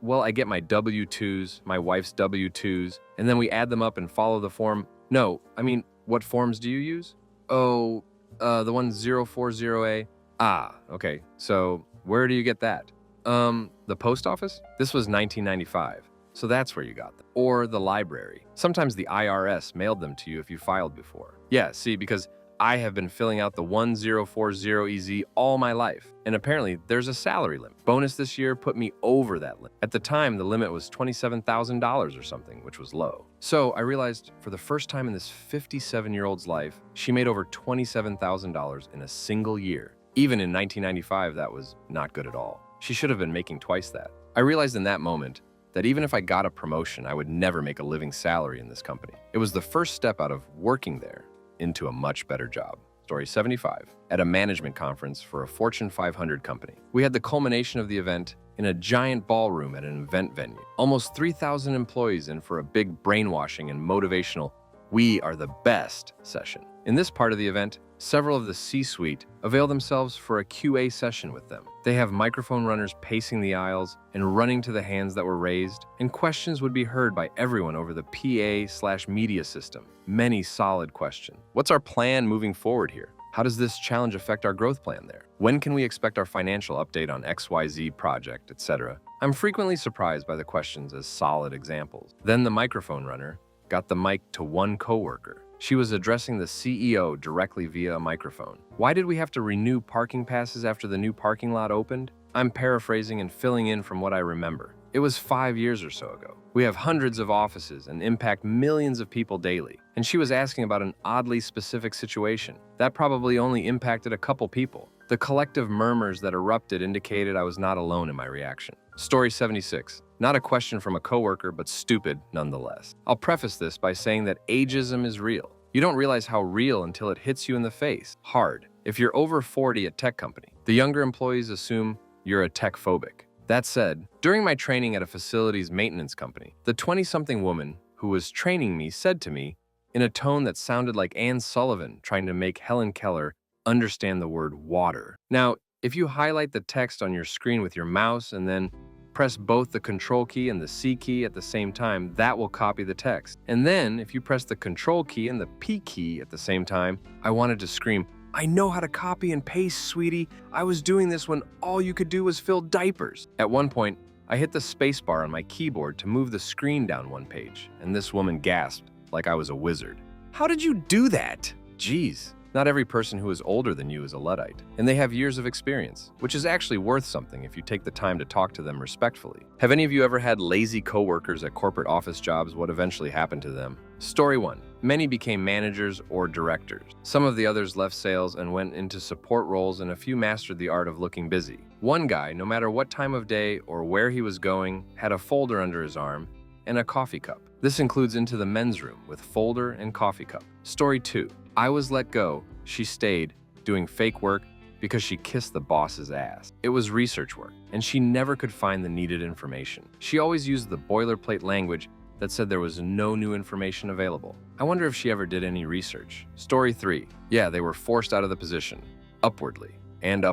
Well, I get my W-2s, my wife's W-2s, and then we add them up and follow the form. No, I mean, what forms do you use? Oh, the one 040A. Ah, okay. So where do you get that? The post office? This was 1995. So that's where you got them. Or the library. Sometimes the IRS mailed them to you if you filed before. Yeah, see, because I have been filling out the 1040EZ all my life, and apparently there's a salary limit. Bonus this year put me over that limit. At the time, the limit was $27,000 or something, which was low. So I realized for the first time in this 57-year-old's life, she made over $27,000 in a single year. Even in 1995, that was not good at all. She should have been making twice that. I realized in that moment that even if I got a promotion, I would never make a living salary in this company. It was the first step out of working there into a much better job. Story 75. At a management conference for a Fortune 500 company. We had the culmination of the event in a giant ballroom at an event venue. Almost 3,000 employees in for a big brainwashing and motivational "we are the best" session. In this part of the event, several of the C-suite avail themselves for a QA session with them. They have microphone runners pacing the aisles and running to the hands that were raised, and questions would be heard by everyone over the PA/media system. Many solid questions. What's our plan moving forward here? How does this challenge affect our growth plan there? When can we expect our financial update on XYZ project, etc.? I'm frequently surprised by the questions as solid examples. Then the microphone runner got the mic to one coworker. She was addressing the CEO directly via a microphone. Why did we have to renew parking passes after the new parking lot opened? I'm paraphrasing and filling in from what I remember. It was 5 years or so ago. We have hundreds of offices and impact millions of people daily. And she was asking about an oddly specific situation. That probably only impacted a couple people. The collective murmurs that erupted indicated I was not alone in my reaction. Story 76. Not a question from a coworker, but stupid nonetheless. I'll preface this by saying that ageism is real. You don't realize how real until it hits you in the face, hard. If you're over 40 at tech company, the younger employees assume you're a tech phobic. That said, during my training at a facilities maintenance company, the 20-something woman who was training me said to me, in a tone that sounded like Anne Sullivan trying to make Helen Keller understand the word water. Now, if you highlight the text on your screen with your mouse and then press both the Control key and the C key at the same time, that will copy the text. And then, if you press the Control key and the P key at the same time, I wanted to scream, "I know how to copy and paste, sweetie. I was doing this when all you could do was fill diapers." At one point, I hit the spacebar on my keyboard to move the screen down one page, and this woman gasped like I was a wizard. "How did you do that?" Geez. Not every person who is older than you is a Luddite, and they have years of experience, which is actually worth something if you take the time to talk to them respectfully. Have any of you ever had lazy coworkers at corporate office jobs? What eventually happened to them? Story 1. Many became managers or directors. Some of the others left sales and went into support roles, and a few mastered the art of looking busy. One guy, no matter what time of day or where he was going, had a folder under his arm and a coffee cup. This includes into the men's room with folder and coffee cup. Story 2. I was let go. She stayed, doing fake work because she kissed the boss's ass. It was research work, and she never could find the needed information. She always used the boilerplate language that said there was no new information available. I wonder if she ever did any research. Story 3. Yeah, they were forced out of the position. Upwardly, and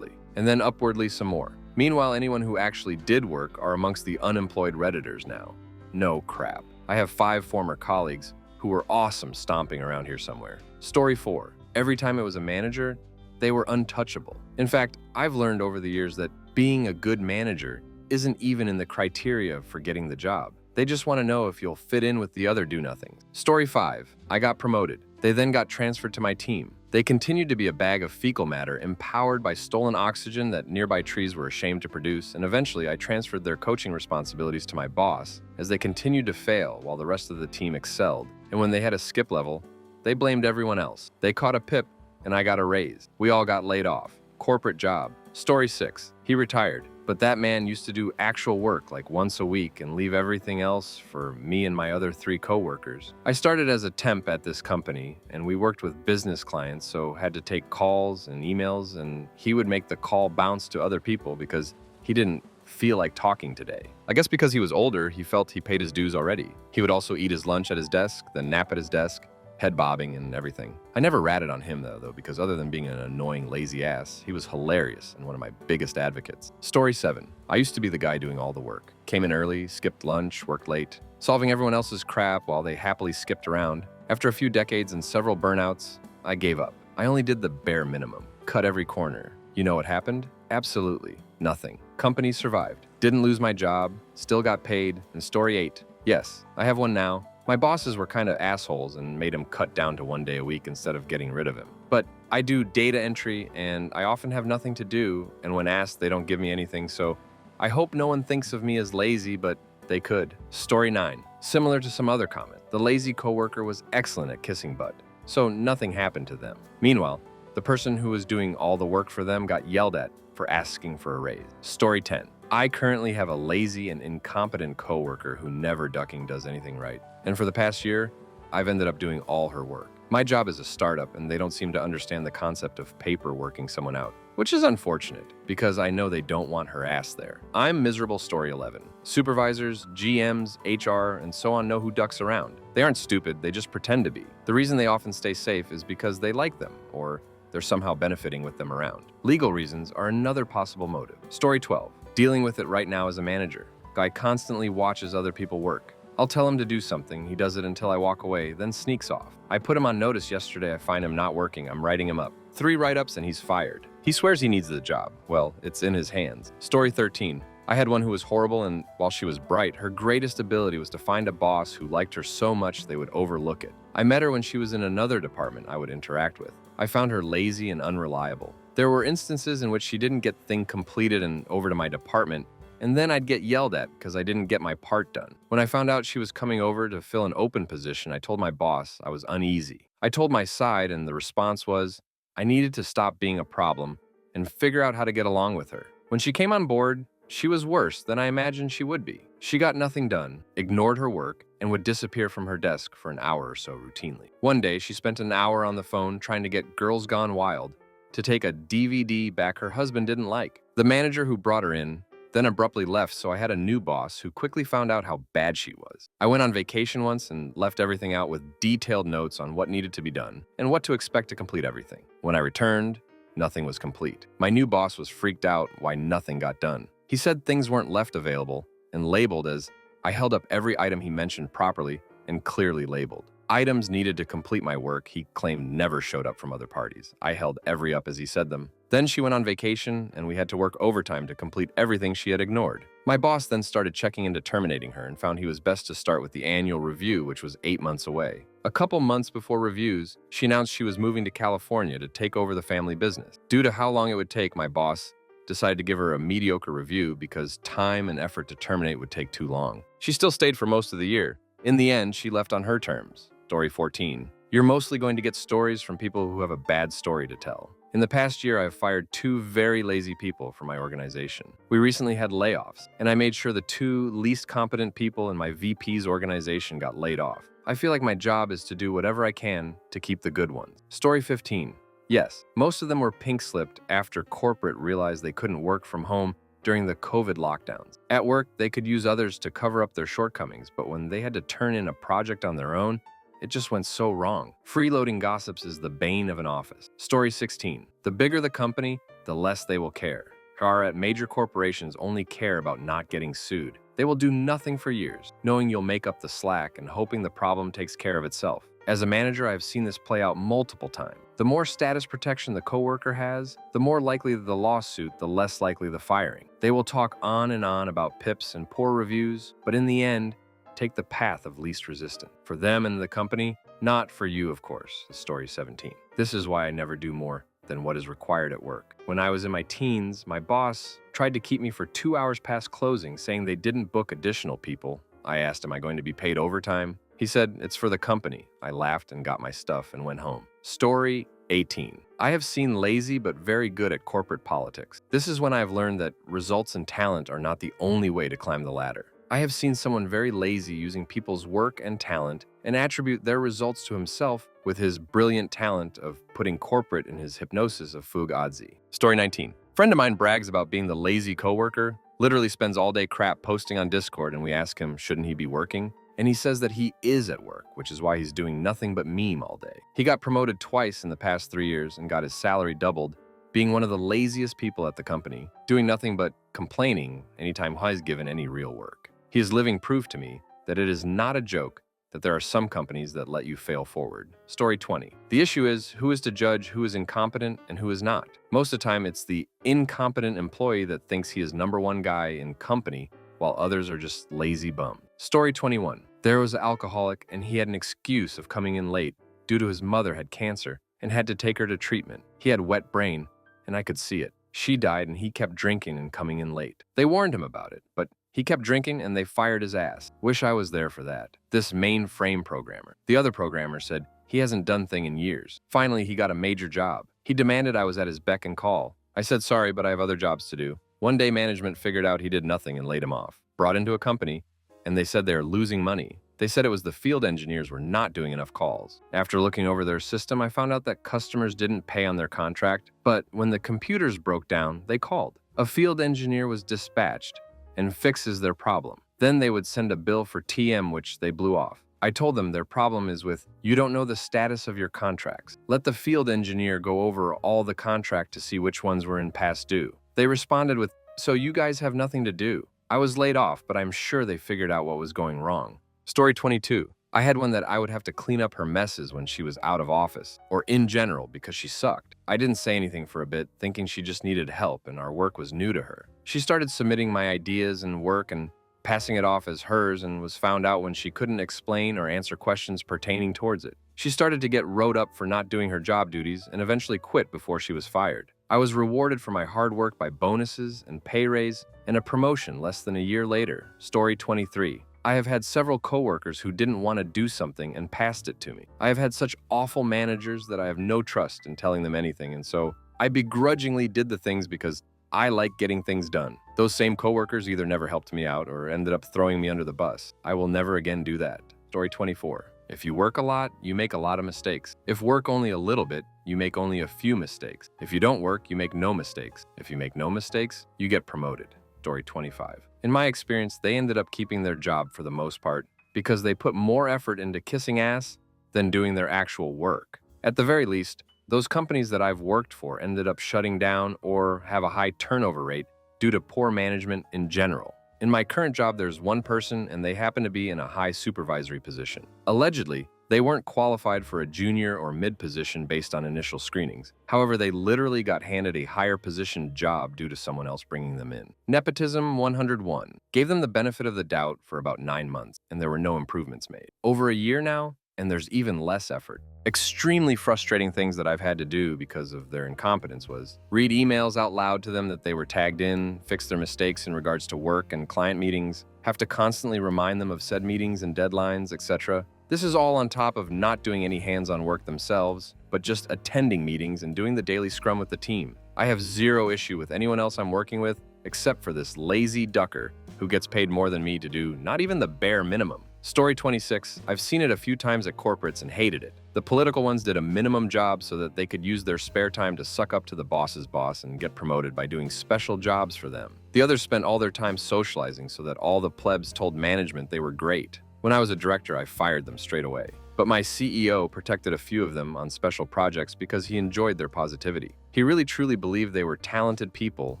then upwardly some more. Meanwhile, anyone who actually did work are amongst the unemployed Redditors now. No crap. I have 5 former colleagues who were awesome stomping around here somewhere. Story 4. Every time it was a manager, they were untouchable. In fact, I've learned over the years that being a good manager isn't even in the criteria for getting the job. They just want to know if you'll fit in with the other do-nothings. Story 5. I got promoted. They then got transferred to my team. They continued to be a bag of fecal matter empowered by stolen oxygen that nearby trees were ashamed to produce, and eventually I transferred their coaching responsibilities to my boss as they continued to fail while the rest of the team excelled. And when they had a skip level, they blamed everyone else. They caught a PIP, and I got a raise. We all got laid off. Corporate job. Story 6. He retired, but that man used to do actual work like once a week and leave everything else for me and my other 3 coworkers. I started as a temp at this company, and we worked with business clients, so had to take calls and emails, and he would make the call bounce to other people because he didn't feel like talking today. I guess because he was older, he felt he paid his dues already. He would also eat his lunch at his desk, then nap at his desk, head bobbing and everything. I never ratted on him though, because other than being an annoying lazy ass, he was hilarious and one of my biggest advocates. Story 7. I used to be the guy doing all the work. Came in early, skipped lunch, worked late, solving everyone else's crap while they happily skipped around. After a few decades and several burnouts, I gave up. I only did the bare minimum. Cut every corner. You know what happened? Absolutely nothing. Company survived. Didn't lose my job, still got paid, and story 8. Yes, I have one now. My bosses were kind of assholes and made him cut down to 1 day a week instead of getting rid of him. But I do data entry and I often have nothing to do, and when asked, they don't give me anything, so I hope no one thinks of me as lazy, but they could. Story 9. Similar to some other comment, the lazy coworker was excellent at kissing butt, so nothing happened to them. Meanwhile, the person who was doing all the work for them got yelled at for asking for a raise. Story 10. I currently have a lazy and incompetent coworker who never ducking does anything right. And for the past year, I've ended up doing all her work. My job is a startup, and they don't seem to understand the concept of paper working someone out. which is unfortunate because I know they don't want her ass there. I'm miserable story 11. Supervisors, GMs, HR, and so on know who ducks around. They aren't stupid, they just pretend to be. The reason they often stay safe is because they like them or they're somehow benefiting with them around. Legal reasons are another possible motive. Story 12. Dealing with it right now as a manager. Guy constantly watches other people work. I'll tell him to do something, he does it until I walk away, then sneaks off. I put him on notice yesterday, I find him not working, I'm writing him up. 3 write-ups and he's fired. He swears he needs the job. Well, it's in his hands. Story 13. I had one who was horrible, and while she was bright, her greatest ability was to find a boss who liked her so much they would overlook it. I met her when she was in another department I would interact with. I found her lazy and unreliable. There were instances in which she didn't get things completed and over to my department, and then I'd get yelled at because I didn't get my part done. When I found out she was coming over to fill an open position, I told my boss I was uneasy. I told my side, and the response was, I needed to stop being a problem and figure out how to get along with her. When she came on board, she was worse than I imagined she would be. She got nothing done, ignored her work, and would disappear from her desk for an hour or so routinely. One day, she spent an hour on the phone trying to get Girls Gone Wild to take a DVD back her husband didn't like. The manager who brought her in then abruptly left, so I had a new boss who quickly found out how bad she was. I went on vacation once and left everything out with detailed notes on what needed to be done and what to expect to complete everything. When I returned, nothing was complete. My new boss was freaked out why nothing got done. He said things weren't left available and labeled as I held up every item he mentioned properly and clearly labeled. Items needed to complete my work he claimed never showed up from other parties. I held every up as he said them. Then she went on vacation and we had to work overtime to complete everything she had ignored. My boss then started checking into terminating her and found he was best to start with the annual review, which was 8 months away. A couple months before reviews, she announced she was moving to California to take over the family business. Due to how long it would take, my boss decided to give her a mediocre review because time and effort to terminate would take too long. She still stayed for most of the year. In the end, she left on her terms. Story 14. You're mostly going to get stories from people who have a bad story to tell. In the past year, I've fired 2 very lazy people from my organization. We recently had layoffs, and I made sure the 2 least competent people in my VP's organization got laid off. I feel like my job is to do whatever I can to keep the good ones. Story 15. Yes, most of them were pink-slipped after corporate realized they couldn't work from home during the COVID lockdowns. At work, they could use others to cover up their shortcomings, but when they had to turn in a project on their own, it just went so wrong. Freeloading gossips is the bane of an office. Story 16. The bigger the company, the less they will care. At major corporations only care about not getting sued. They will do nothing for years, knowing you'll make up the slack and hoping the problem takes care of itself. As a manager, I've seen this play out multiple times. The more status protection the coworker has, the more likely the lawsuit, the less likely the firing. They will talk on and on about pips and poor reviews, but in the end, take the path of least resistance. For them and the company, not for you, of course. Story 17. This is why I never do more than what is required at work. When I was in my teens, my boss tried to keep me for 2 hours past closing, saying they didn't book additional people. I asked, am I going to be paid overtime? He said, it's for the company. I laughed and got my stuff and went home. Story 18. I have seen lazy but very good at corporate politics. This is when I have learned that results and talent are not the only way to climb the ladder. I have seen someone very lazy using people's work and talent and attribute their results to himself with his brilliant talent of putting corporate in his hypnosis of Fug Adzi. Story 19. Friend of mine brags about being the lazy coworker, literally spends all day crap posting on Discord, and we ask him, shouldn't he be working? And he says that he is at work, which is why he's doing nothing but meme all day. He got promoted twice in the past 3 years and got his salary doubled, being one of the laziest people at the company, doing nothing but complaining anytime he's given any real work. He is living proof to me that it is not a joke that there are some companies that let you fail forward. Story 20. The issue is who is to judge who is incompetent and who is not. Most of the time, it's the incompetent employee that thinks he is #1 guy in company, while others are just lazy bums. Story 21. There was an alcoholic and he had an excuse of coming in late due to his mother had cancer and had to take her to treatment. He had wet brain and I could see it. She died and he kept drinking and coming in late. They warned him about it, but he kept drinking and they fired his ass. Wish I was there for that. This mainframe programmer. The other programmer said he hasn't done thing in years. Finally, he got a major job. He demanded I was at his beck and call. I said sorry, but I have other jobs to do. One day management figured out he did nothing and laid him off. Brought into a company and they said they are losing money. They said it was the field engineers were not doing enough calls. After looking over their system, I found out that customers didn't pay on their contract, but when the computers broke down, they called. A field engineer was dispatched and fixes their problem. Then they would send a bill for TM, which they blew off. I told them their problem is with, you don't know the status of your contracts. Let the field engineer go over all the contract to see which ones were in past due. They responded with, so you guys have nothing to do. I was laid off, but I'm sure they figured out what was going wrong. Story 22. I had one that I would have to clean up her messes when she was out of office, or in general because she sucked. I didn't say anything for a bit, thinking she just needed help and our work was new to her. She started submitting my ideas and work and passing it off as hers, and was found out when she couldn't explain or answer questions pertaining towards it. She started to get wrote up for not doing her job duties and eventually quit before she was fired. I was rewarded for my hard work by bonuses and pay raise and a promotion less than a year later. Story 23. I have had several coworkers who didn't want to do something and passed it to me. I have had such awful managers that I have no trust in telling them anything, and so I begrudgingly did the things because I like getting things done. Those same coworkers either never helped me out or ended up throwing me under the bus. I will never again do that. Story 24. If you work a lot, you make a lot of mistakes. If work only a little bit, you make only a few mistakes. If you don't work, you make no mistakes. If you make no mistakes, you get promoted. Story 25. In my experience, they ended up keeping their job for the most part because they put more effort into kissing ass than doing their actual work. At the very least, those companies that I've worked for ended up shutting down or have a high turnover rate due to poor management in general. In my current job, there's one person and they happen to be in a high supervisory position. Allegedly, they weren't qualified for a junior or mid position based on initial screenings. However, they literally got handed a higher position job due to someone else bringing them in. Nepotism 101. Gave them the benefit of the doubt for about 9 months, and there were no improvements made. Over a year now, and there's even less effort. Extremely frustrating things that I've had to do because of their incompetence was read emails out loud to them that they were tagged in, fix their mistakes in regards to work and client meetings, have to constantly remind them of said meetings and deadlines, etc. This is all on top of not doing any hands-on work themselves, but just attending meetings and doing the daily scrum with the team. I have zero issue with anyone else I'm working with, except for this lazy ducker who gets paid more than me to do not even the bare minimum. Story 26. I've seen it a few times at corporates and hated it. The political ones did a minimum job so that they could use their spare time to suck up to the boss's boss and get promoted by doing special jobs for them. The others spent all their time socializing so that all the plebs told management they were great. When I was a director, I fired them straight away. But my CEO protected a few of them on special projects because he enjoyed their positivity. He really truly believed they were talented people,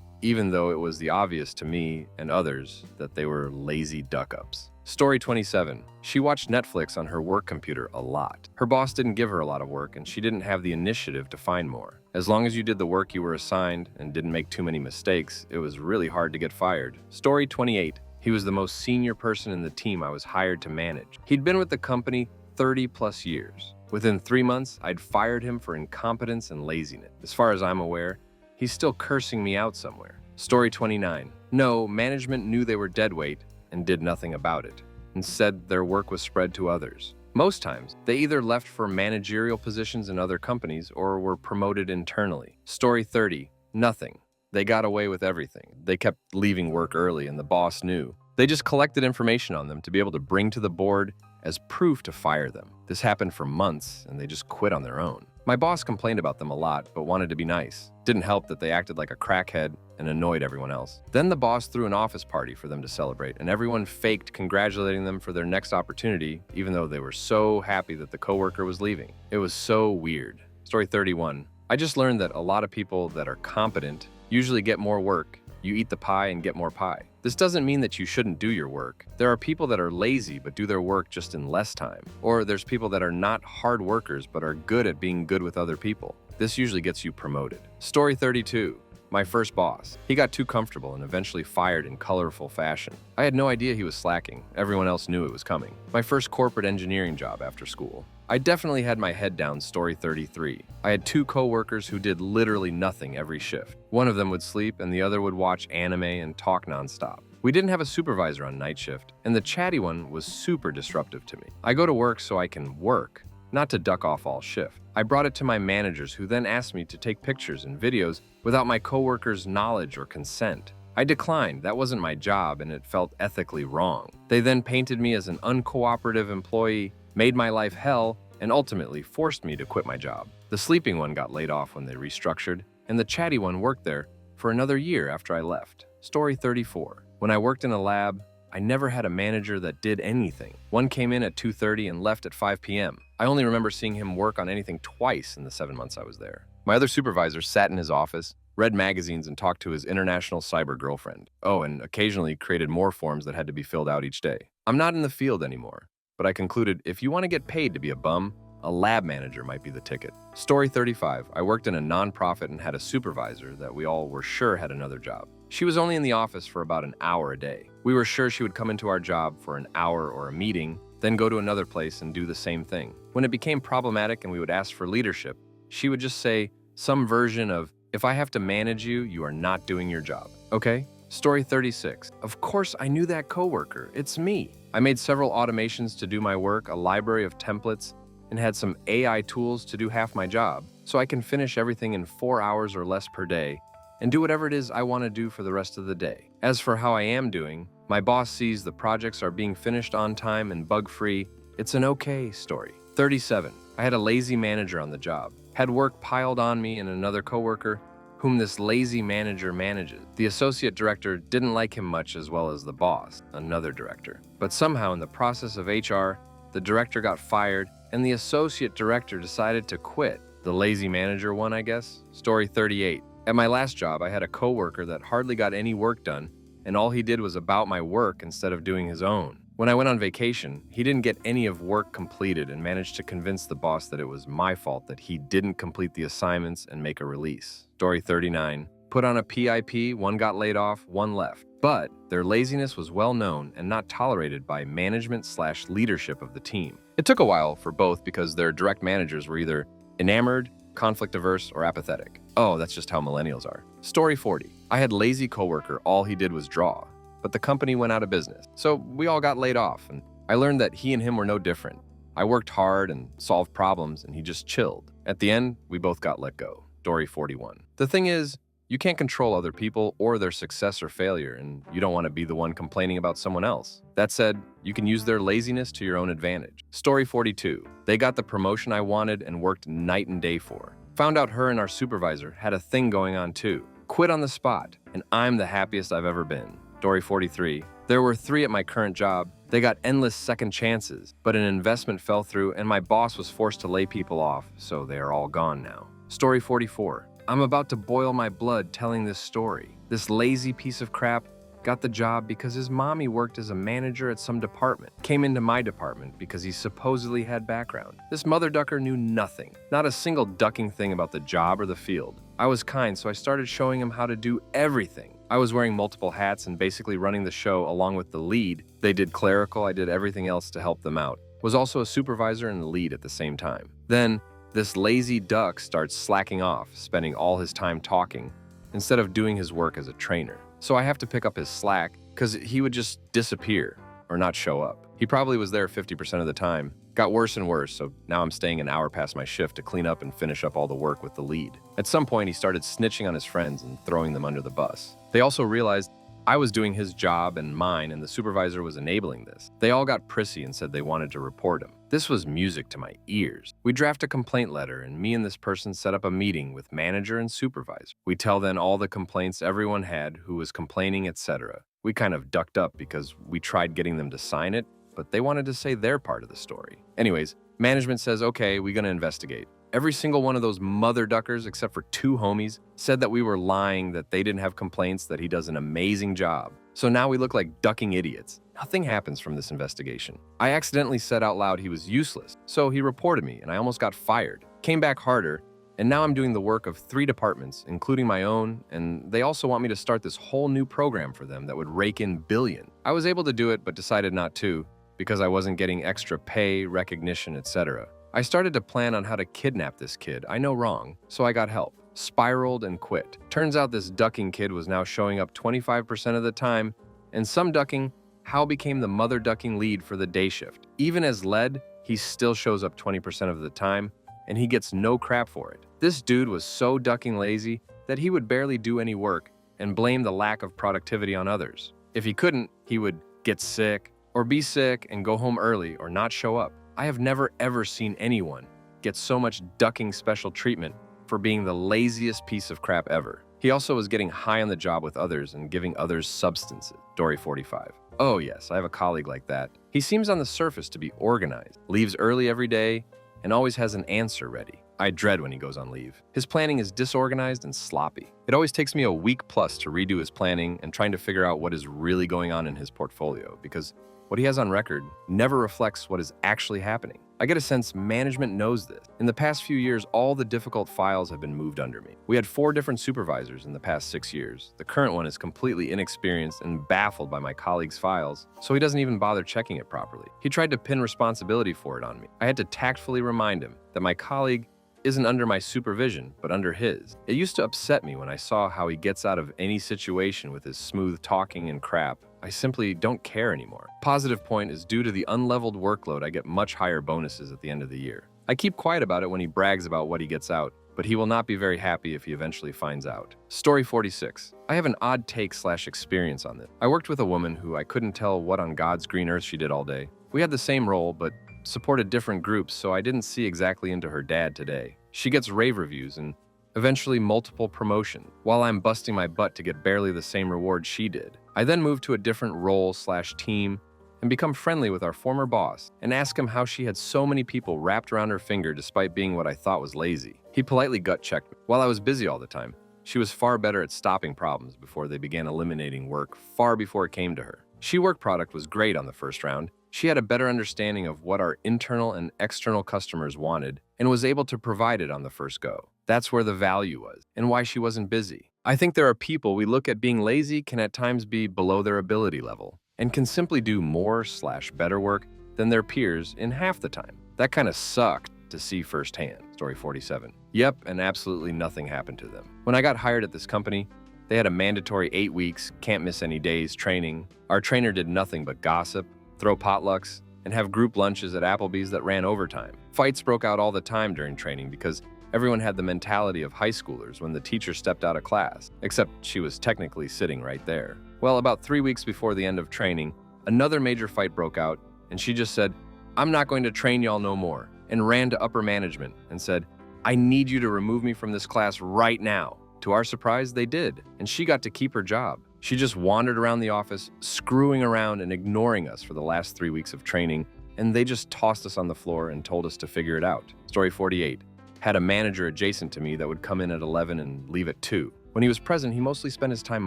even though it was the obvious to me and others that they were lazy duck-ups. Story 27. She watched Netflix on her work computer a lot. Her boss didn't give her a lot of work and she didn't have the initiative to find more. As long as you did the work you were assigned and didn't make too many mistakes, it was really hard to get fired. Story 28. He was the most senior person in the team I was hired to manage. He'd been with the company 30 plus years. Within 3 months, I'd fired him for incompetence and laziness. As far as I'm aware, he's still cursing me out somewhere. Story 29. No, management knew they were deadweight and did nothing about it. Instead, their work was spread to others. Most times, they either left for managerial positions in other companies or were promoted internally. Story 30. Nothing. They got away with everything. They kept leaving work early and the boss knew. They just collected information on them to be able to bring to the board as proof to fire them. This happened for months and they just quit on their own. My boss complained about them a lot, but wanted to be nice. Didn't help that they acted like a crackhead and annoyed everyone else. Then the boss threw an office party for them to celebrate, and everyone faked congratulating them for their next opportunity, even though they were so happy that the coworker was leaving. It was so weird. Story 31. I just learned that a lot of people that are competent usually get more work. You eat the pie and get more pie. This doesn't mean that you shouldn't do your work. There are people that are lazy but do their work just in less time. Or there's people that are not hard workers but are good at being good with other people. This usually gets you promoted. Story 32. My first boss. He got too comfortable and eventually fired in colorful fashion. I had no idea he was slacking. Everyone else knew it was coming. My first corporate engineering job after school. I definitely had my head down. Story 33. I had 2 coworkers who did literally nothing every shift. One of them would sleep and the other would watch anime and talk nonstop. We didn't have a supervisor on night shift, and the chatty one was super disruptive to me. I go to work so I can work, not to duck off all shift. I brought it to my managers who then asked me to take pictures and videos without my coworkers' knowledge or consent. I declined. That wasn't my job, and it felt ethically wrong. They then painted me as an uncooperative employee, made my life hell, and ultimately forced me to quit my job. The sleeping one got laid off when they restructured, and the chatty one worked there for another year after I left. Story 34. When I worked in a lab, I never had a manager that did anything. One came in at 2:30 and left at 5 p.m. I only remember seeing him work on anything twice in the 7 months I was there. My other supervisor sat in his office, read magazines, and talked to his international cyber girlfriend. Oh, and occasionally created more forms that had to be filled out each day. I'm not in the field anymore, but I concluded if you want to get paid to be a bum, a lab manager might be the ticket. Story 35. I worked in a nonprofit and had a supervisor that we all were sure had another job. She was only in the office for about an hour a day. We were sure she would come into our job for an hour or a meeting, then go to another place and do the same thing. When it became problematic and we would ask for leadership, she would just say some version of, "If I have to manage you, you are not doing your job." Okay? Story 36. Of course, I knew that coworker. It's me. I made several automations to do my work, a library of templates, and had some AI tools to do half my job, so I can finish everything in 4 hours or less per day and do whatever it is I want to do for the rest of the day. As for how I am doing, my boss sees the projects are being finished on time and bug-free. It's an okay story. 37. I had a lazy manager on the job. Had work piled on me and another coworker whom this lazy manager manages. The associate director didn't like him much, as well as the boss, another director. But somehow in the process of HR, the director got fired and the associate director decided to quit. The lazy manager one, I guess. Story 38. At my last job, I had a coworker that hardly got any work done, and all he did was about my work instead of doing his own. When I went on vacation, he didn't get any of work completed and managed to convince the boss that it was my fault that he didn't complete the assignments and make a release. Story 39. Put on a PIP, one got laid off, one left. But their laziness was well known and not tolerated by management/leadership of the team. It took a while for both because their direct managers were either enamored, conflict averse, or apathetic. Oh, that's just how millennials are. Story 40. I had lazy coworker, all he did was draw, but the company went out of business. So we all got laid off, and I learned that he and him were no different. I worked hard and solved problems, and he just chilled. At the end, we both got let go. Story 41. The thing is, you can't control other people or their success or failure, and you don't want to be the one complaining about someone else. That said, you can use their laziness to your own advantage. Story 42. They got the promotion I wanted and worked night and day for. Found out her and our supervisor had a thing going on too. Quit on the spot, and I'm the happiest I've ever been. Story 43. There were 3 at my current job. They got endless second chances, but an investment fell through and my boss was forced to lay people off, so they are all gone now. Story 44. I'm about to boil my blood telling this story. This lazy piece of crap got the job because his mommy worked as a manager at some department, came into my department because he supposedly had background. This mother ducker knew nothing, not a single ducking thing about the job or the field. I was kind, so I started showing him how to do everything. I was wearing multiple hats and basically running the show along with the lead. They did clerical, I did everything else to help them out. Was also a supervisor and the lead at the same time. Then, this lazy duck starts slacking off, spending all his time talking, instead of doing his work as a trainer. So I have to pick up his slack, because he would just disappear or not show up. He probably was there 50% of the time. Got worse and worse, so now I'm staying an hour past my shift to clean up and finish up all the work with the lead. At some point, he started snitching on his friends and throwing them under the bus. They also realized I was doing his job and mine, and the supervisor was enabling this. They all got prissy and said they wanted to report him. This was music to my ears. We draft a complaint letter, and me and this person set up a meeting with manager and supervisor. We tell them all the complaints everyone had, who was complaining, etc. We kind of ducked up because we tried getting them to sign it, but they wanted to say their part of the story. Anyways, management says, okay, we're gonna investigate. Every single one of those mother duckers, except for 2 homies, said that we were lying, that they didn't have complaints, that he does an amazing job. So now we look like ducking idiots. Nothing happens from this investigation. I accidentally said out loud he was useless, so he reported me and I almost got fired. Came back harder, and now I'm doing the work of 3 departments, including my own, and they also want me to start this whole new program for them that would rake in billions. I was able to do it, but decided not to, because I wasn't getting extra pay, recognition, etc. I started to plan on how to kidnap this kid. I know wrong, so I got help. Spiraled and quit. Turns out this ducking kid was now showing up 25% of the time, and some ducking, Hal became the mother ducking lead for the day shift. Even as lead, he still shows up 20% of the time, and he gets no crap for it. This dude was so ducking lazy that he would barely do any work and blame the lack of productivity on others. If he couldn't, he would get sick or be sick and go home early or not show up. I have never ever seen anyone get so much ducking special treatment for being the laziest piece of crap ever. He also was getting high on the job with others and giving others substances. Story 45. Oh yes, I have a colleague like that. He seems on the surface to be organized, leaves early every day, and always has an answer ready. I dread when he goes on leave. His planning is disorganized and sloppy. It always takes me a week plus to redo his planning and trying to figure out what is really going on in his portfolio, because what he has on record never reflects what is actually happening. I get a sense management knows this. In the past few years, all the difficult files have been moved under me. We had 4 different supervisors in the past 6 years. The current one is completely inexperienced and baffled by my colleague's files, so he doesn't even bother checking it properly. He tried to pin responsibility for it on me. I had to tactfully remind him that my colleague isn't under my supervision, but under his. It used to upset me when I saw how he gets out of any situation with his smooth talking and crap. I simply don't care anymore. Positive point is due to the unleveled workload, I get much higher bonuses at the end of the year. I keep quiet about it when he brags about what he gets out, but he will not be very happy if he eventually finds out. Story 46. I have an odd take/experience on this. I worked with a woman who I couldn't tell what on God's green earth she did all day. We had the same role, but supported different groups, so I didn't see exactly into her dad today. She gets rave reviews and eventually multiple promotion, while I'm busting my butt to get barely the same reward she did. I then move to a different role/team and become friendly with our former boss and ask him how she had so many people wrapped around her finger despite being what I thought was lazy. He politely gut-checked me. While I was busy all the time, she was far better at stopping problems before they began eliminating work far before it came to her. She work product was great on the first round. She had a better understanding of what our internal and external customers wanted and was able to provide it on the first go. That's where the value was and why she wasn't busy. I think there are people we look at being lazy can at times be below their ability level and can simply do more/better work than their peers in half the time. That kind of sucked to see firsthand. Story 47. Yep, and absolutely nothing happened to them. When I got hired at this company, they had a mandatory 8 weeks, can't miss any days training. Our trainer did nothing but gossip, throw potlucks, and have group lunches at Applebee's that ran overtime. Fights broke out all the time during training because everyone had the mentality of high schoolers when the teacher stepped out of class, except she was technically sitting right there. Well, about 3 weeks before the end of training, another major fight broke out, and she just said, "I'm not going to train y'all no more," and ran to upper management and said, "I need you to remove me from this class right now." To our surprise, they did, and she got to keep her job. She just wandered around the office, screwing around and ignoring us for the last 3 weeks of training, and they just tossed us on the floor and told us to figure it out. Story 48. Had a manager adjacent to me that would come in at 11 and leave at 2. When he was present, he mostly spent his time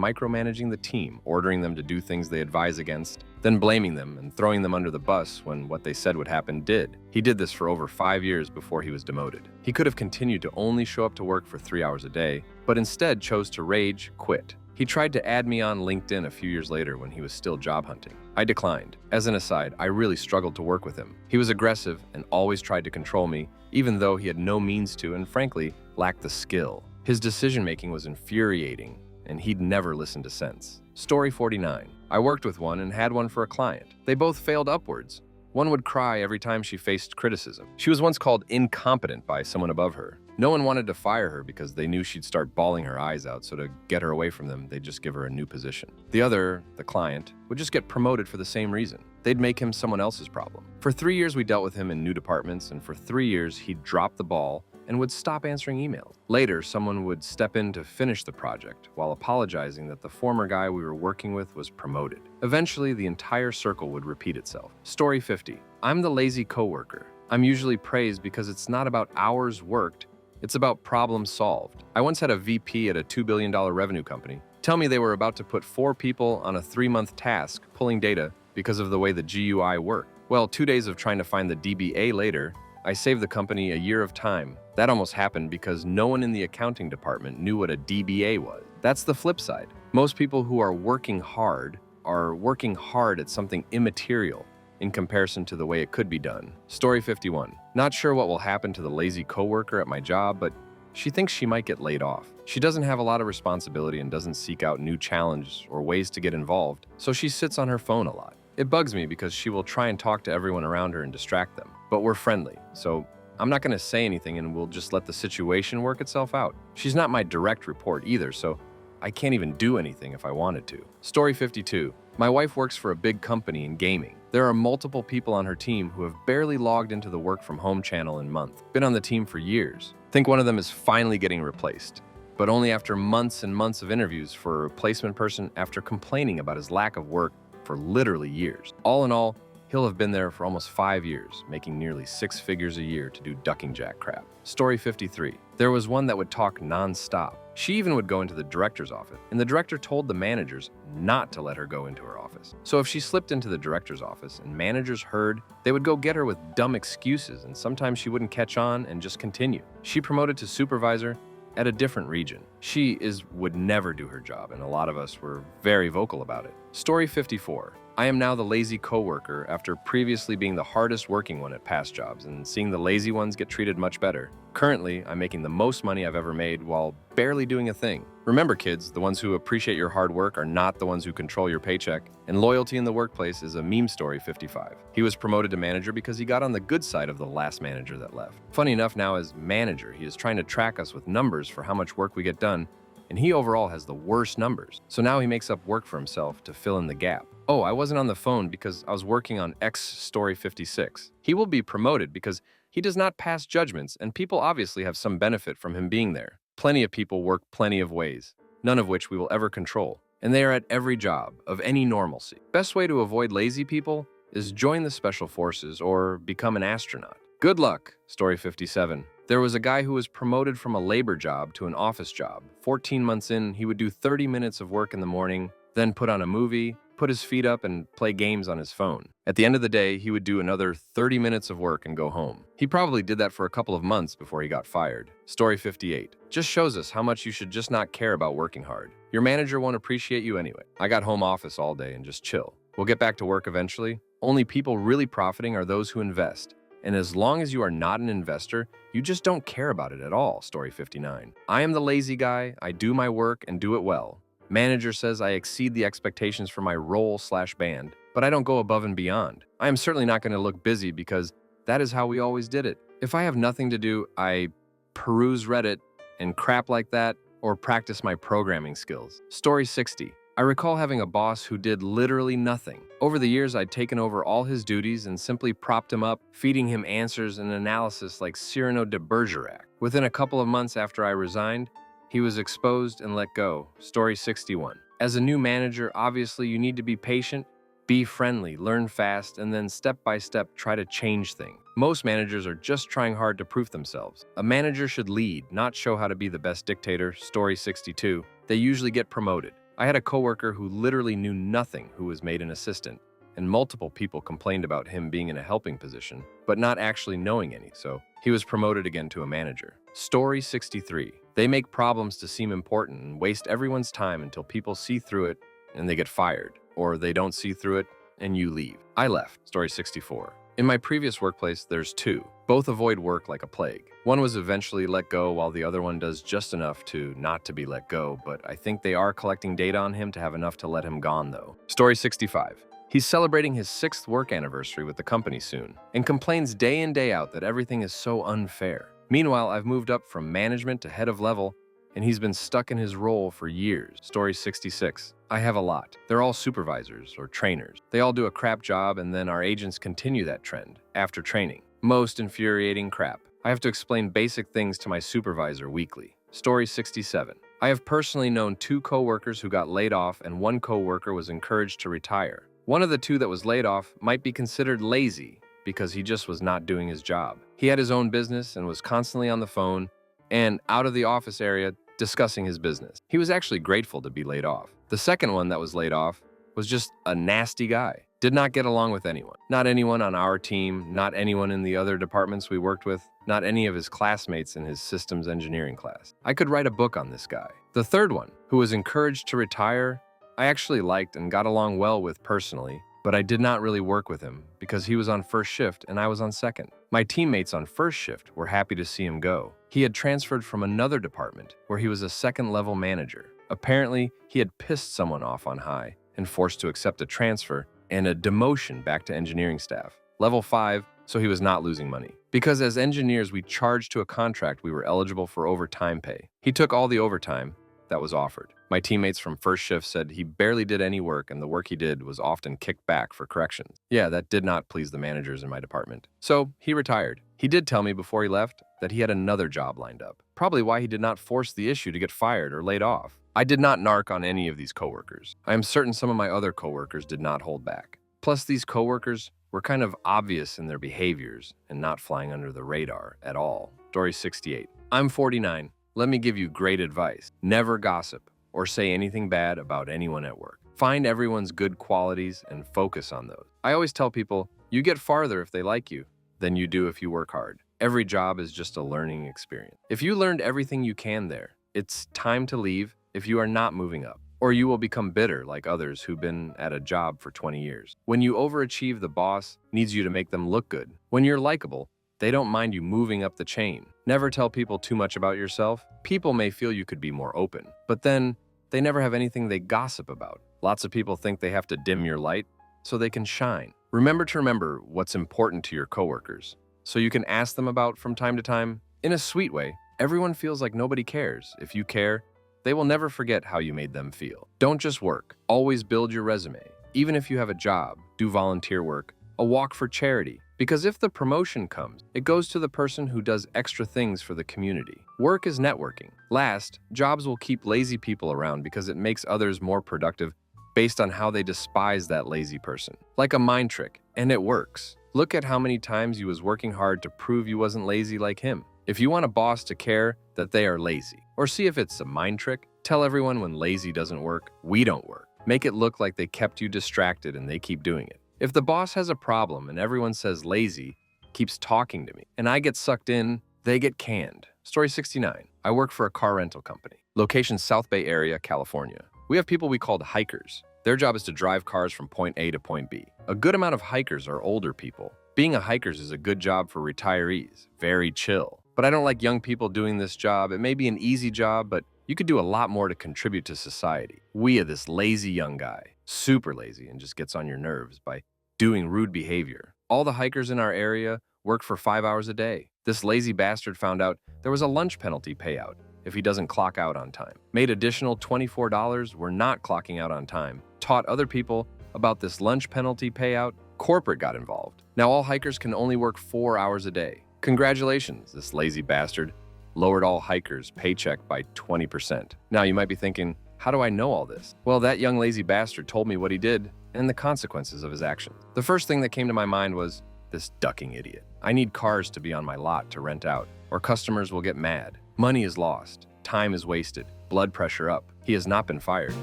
micromanaging the team, ordering them to do things they advise against, then blaming them and throwing them under the bus when what they said would happen did. He did this for over 5 years before he was demoted. He could have continued to only show up to work for 3 hours a day, but instead chose to rage quit. He tried to add me on LinkedIn a few years later when he was still job hunting. I declined. As an aside, I really struggled to work with him. He was aggressive and always tried to control me, even though he had no means to and frankly lacked the skill. His decision-making was infuriating, and he'd never listened to sense. Story 49. I worked with one and had one for a client. They both failed upwards. One would cry every time she faced criticism. She was once called incompetent by someone above her. No one wanted to fire her because they knew she'd start bawling her eyes out, so to get her away from them, they'd just give her a new position. The other, the client, would just get promoted for the same reason. They'd make him someone else's problem. For 3 years, we dealt with him in new departments, and for 3 years, he'd drop the ball and would stop answering emails. Later, someone would step in to finish the project while apologizing that the former guy we were working with was promoted. Eventually, the entire circle would repeat itself. Story 50. I'm the lazy coworker. I'm usually praised because it's not about hours worked, it's about problems solved. I once had a VP at a $2 billion revenue company tell me they were about to put 4 people on a 3-month task pulling data because of the way the GUI worked. Well, 2 days of trying to find the DBA later, I saved the company a year of time. That almost happened because no one in the accounting department knew what a DBA was. That's the flip side. Most people who are working hard at something immaterial in comparison to the way it could be done. Story 51. Not sure what will happen to the lazy coworker at my job, but she thinks she might get laid off. She doesn't have a lot of responsibility and doesn't seek out new challenges or ways to get involved, so she sits on her phone a lot. It bugs me because she will try and talk to everyone around her and distract them. But we're friendly, so I'm not going to say anything and we'll just let the situation work itself out. She's not my direct report either, so I can't even do anything if I wanted to. Story 52. My wife works for a big company in gaming. There are multiple people on her team who have barely logged into the work from home channel in months. Been on the team for years. Think one of them is finally getting replaced, but only after months and months of interviews for a replacement person after complaining about his lack of work for literally years. All in all, he'll have been there for almost 5 years, making nearly 6 figures a year to do ducking jack crap. Story 53. There was one that would talk non-stop. She even would go into the director's office, and the director told the managers not to let her go into her office. So if she slipped into the director's office and managers heard, they would go get her with dumb excuses, and sometimes she wouldn't catch on and just continue. She promoted to supervisor at a different region. She would never do her job, and a lot of us were very vocal about it. Story 54. I am now the lazy coworker after previously being the hardest working one at past jobs and seeing the lazy ones get treated much better. Currently, I'm making the most money I've ever made while barely doing a thing. Remember, kids, the ones who appreciate your hard work are not the ones who control your paycheck. And loyalty in the workplace is a meme story 55. He was promoted to manager because he got on the good side of the last manager that left. Funny enough, now as manager, he is trying to track us with numbers for how much work we get done, and he overall has the worst numbers. So now he makes up work for himself to fill in the gap. Oh, I wasn't on the phone because I was working on X story 56. He will be promoted because he does not pass judgments, and people obviously have some benefit from him being there. Plenty of people work plenty of ways, none of which we will ever control, and they are at every job of any normalcy. Best way to avoid lazy people is join the special forces or become an astronaut. Good luck, story 57. There was a guy who was promoted from a labor job to an office job. 14 months in, he would do 30 minutes of work in the morning, then put on a movie, put his feet up, and play games on his phone. At the end of the day, he would do another 30 minutes of work and go home. He probably did that for a couple of months before he got fired. Story 58. Just shows us how much you should just not care about working hard. Your manager won't appreciate you anyway. I got home office all day and just chill. We'll get back to work eventually. Only people really profiting are those who invest. And as long as you are not an investor, you just don't care about it at all, story 59. I am the lazy guy, I do my work and do it well. Manager says I exceed the expectations for my role/band, but I don't go above and beyond. I am certainly not going to look busy because that is how we always did it. If I have nothing to do, I peruse Reddit and crap like that, or practice my programming skills. Story 60. I recall having a boss who did literally nothing. Over the years, I'd taken over all his duties and simply propped him up, feeding him answers and analysis like Cyrano de Bergerac. Within a couple of months after I resigned, he was exposed and let go. Story 61. As a new manager, obviously you need to be patient, be friendly, learn fast, and then step by step try to change things. Most managers are just trying hard to prove themselves. A manager should lead, not show how to be the best dictator. Story 62. They usually get promoted. I had a coworker who literally knew nothing who was made an assistant, and multiple people complained about him being in a helping position, but not actually knowing any, so he was promoted again to a manager. Story 63. They make problems to seem important and waste everyone's time until people see through it and they get fired, or they don't see through it and you leave. I left. Story 64. In my previous workplace, there's two. Both avoid work like a plague. One was eventually let go while the other one does just enough to not to be let go, but I think they are collecting data on him to have enough to let him gone though. Story 65. He's celebrating his 6th work anniversary with the company soon and complains day in day out that everything is so unfair. Meanwhile, I've moved up from management to head of level, and he's been stuck in his role for years. Story 66. I have a lot. They're all supervisors or trainers. They all do a crap job, and then our agents continue that trend after training. Most infuriating crap. I have to explain basic things to my supervisor weekly. Story 67. I have personally known 2 coworkers who got laid off, and 1 coworker was encouraged to retire. One of the 2 that was laid off might be considered lazy because he just was not doing his job. He had his own business and was constantly on the phone and out of the office area discussing his business. He was actually grateful to be laid off. The second one that was laid off was just a nasty guy. Did not get along with anyone. Not anyone on our team, not anyone in the other departments we worked with, not any of his classmates in his systems engineering class. I could write a book on this guy. The third one, who was encouraged to retire, I actually liked and got along well with personally, but I did not really work with him because he was on first shift and I was on second. My teammates on first shift were happy to see him go. He had transferred from another department where he was a second-level manager. Apparently, he had pissed someone off on high and forced to accept a transfer and a demotion back to engineering staff. Level 5, so he was not losing money. Because as engineers, we charged to a contract we were eligible for overtime pay. He took all the overtime, that was offered. My teammates from first shift said he barely did any work and the work he did was often kicked back for corrections. Yeah, that did not please the managers in my department. So he retired. He did tell me before he left that he had another job lined up, probably why he did not force the issue to get fired or laid off. I did not narc on any of these coworkers. I am certain some of my other coworkers did not hold back. Plus, these coworkers were kind of obvious in their behaviors and not flying under the radar at all. Story 68. I'm 49. Let me give you great advice. Never gossip or say anything bad about anyone at work. Find everyone's good qualities and focus on those. I always tell people, you get farther if they like you than you do if you work hard. Every job is just a learning experience. If you learned everything you can there, it's time to leave if you are not moving up, or you will become bitter like others who've been at a job for 20 years. When you overachieve, the boss needs you to make them look good. When you're likable, they don't mind you moving up the chain. Never tell people too much about yourself. People may feel you could be more open, but then they never have anything they gossip about. Lots of people think they have to dim your light so they can shine. Remember what's important to your coworkers, so you can ask them about from time to time. In a sweet way, everyone feels like nobody cares. If you care, they will never forget how you made them feel. Don't just work. Always build your resume. Even if you have a job, do volunteer work, a walk for charity. Because if the promotion comes, it goes to the person who does extra things for the community. Work is networking. Last, jobs will keep lazy people around because it makes others more productive based on how they despise that lazy person. Like a mind trick, and it works. Look at how many times you was working hard to prove you wasn't lazy like him. If you want a boss to care that they are lazy, or see if it's a mind trick, tell everyone when lazy doesn't work, we don't work. Make it look like they kept you distracted and they keep doing it. If the boss has a problem and everyone says lazy, keeps talking to me, and I get sucked in, they get canned. Story 69. I work for a car rental company. Location South Bay Area, California. We have people we called hikers. Their job is to drive cars from point A to point B. A good amount of hikers are older people. Being a hiker is a good job for retirees. Very chill. But I don't like young people doing this job. It may be an easy job, but you could do a lot more to contribute to society. We are this lazy young guy, super lazy, and just gets on your nerves by doing rude behavior. All the hikers in our area work for 5 hours a day. This lazy bastard found out there was a lunch penalty payout if he doesn't clock out on time. Made additional $24, we're not clocking out on time. Taught other people about this lunch penalty payout. Corporate got involved. Now all hikers can only work 4 hours a day. Congratulations, this lazy bastard lowered all hikers' paycheck by 20%. Now you might be thinking, how do I know all this? Well, that young lazy bastard told me what he did and the consequences of his actions. The first thing that came to my mind was, this ducking idiot. I need cars to be on my lot to rent out, or customers will get mad. Money is lost, time is wasted, blood pressure up. He has not been fired.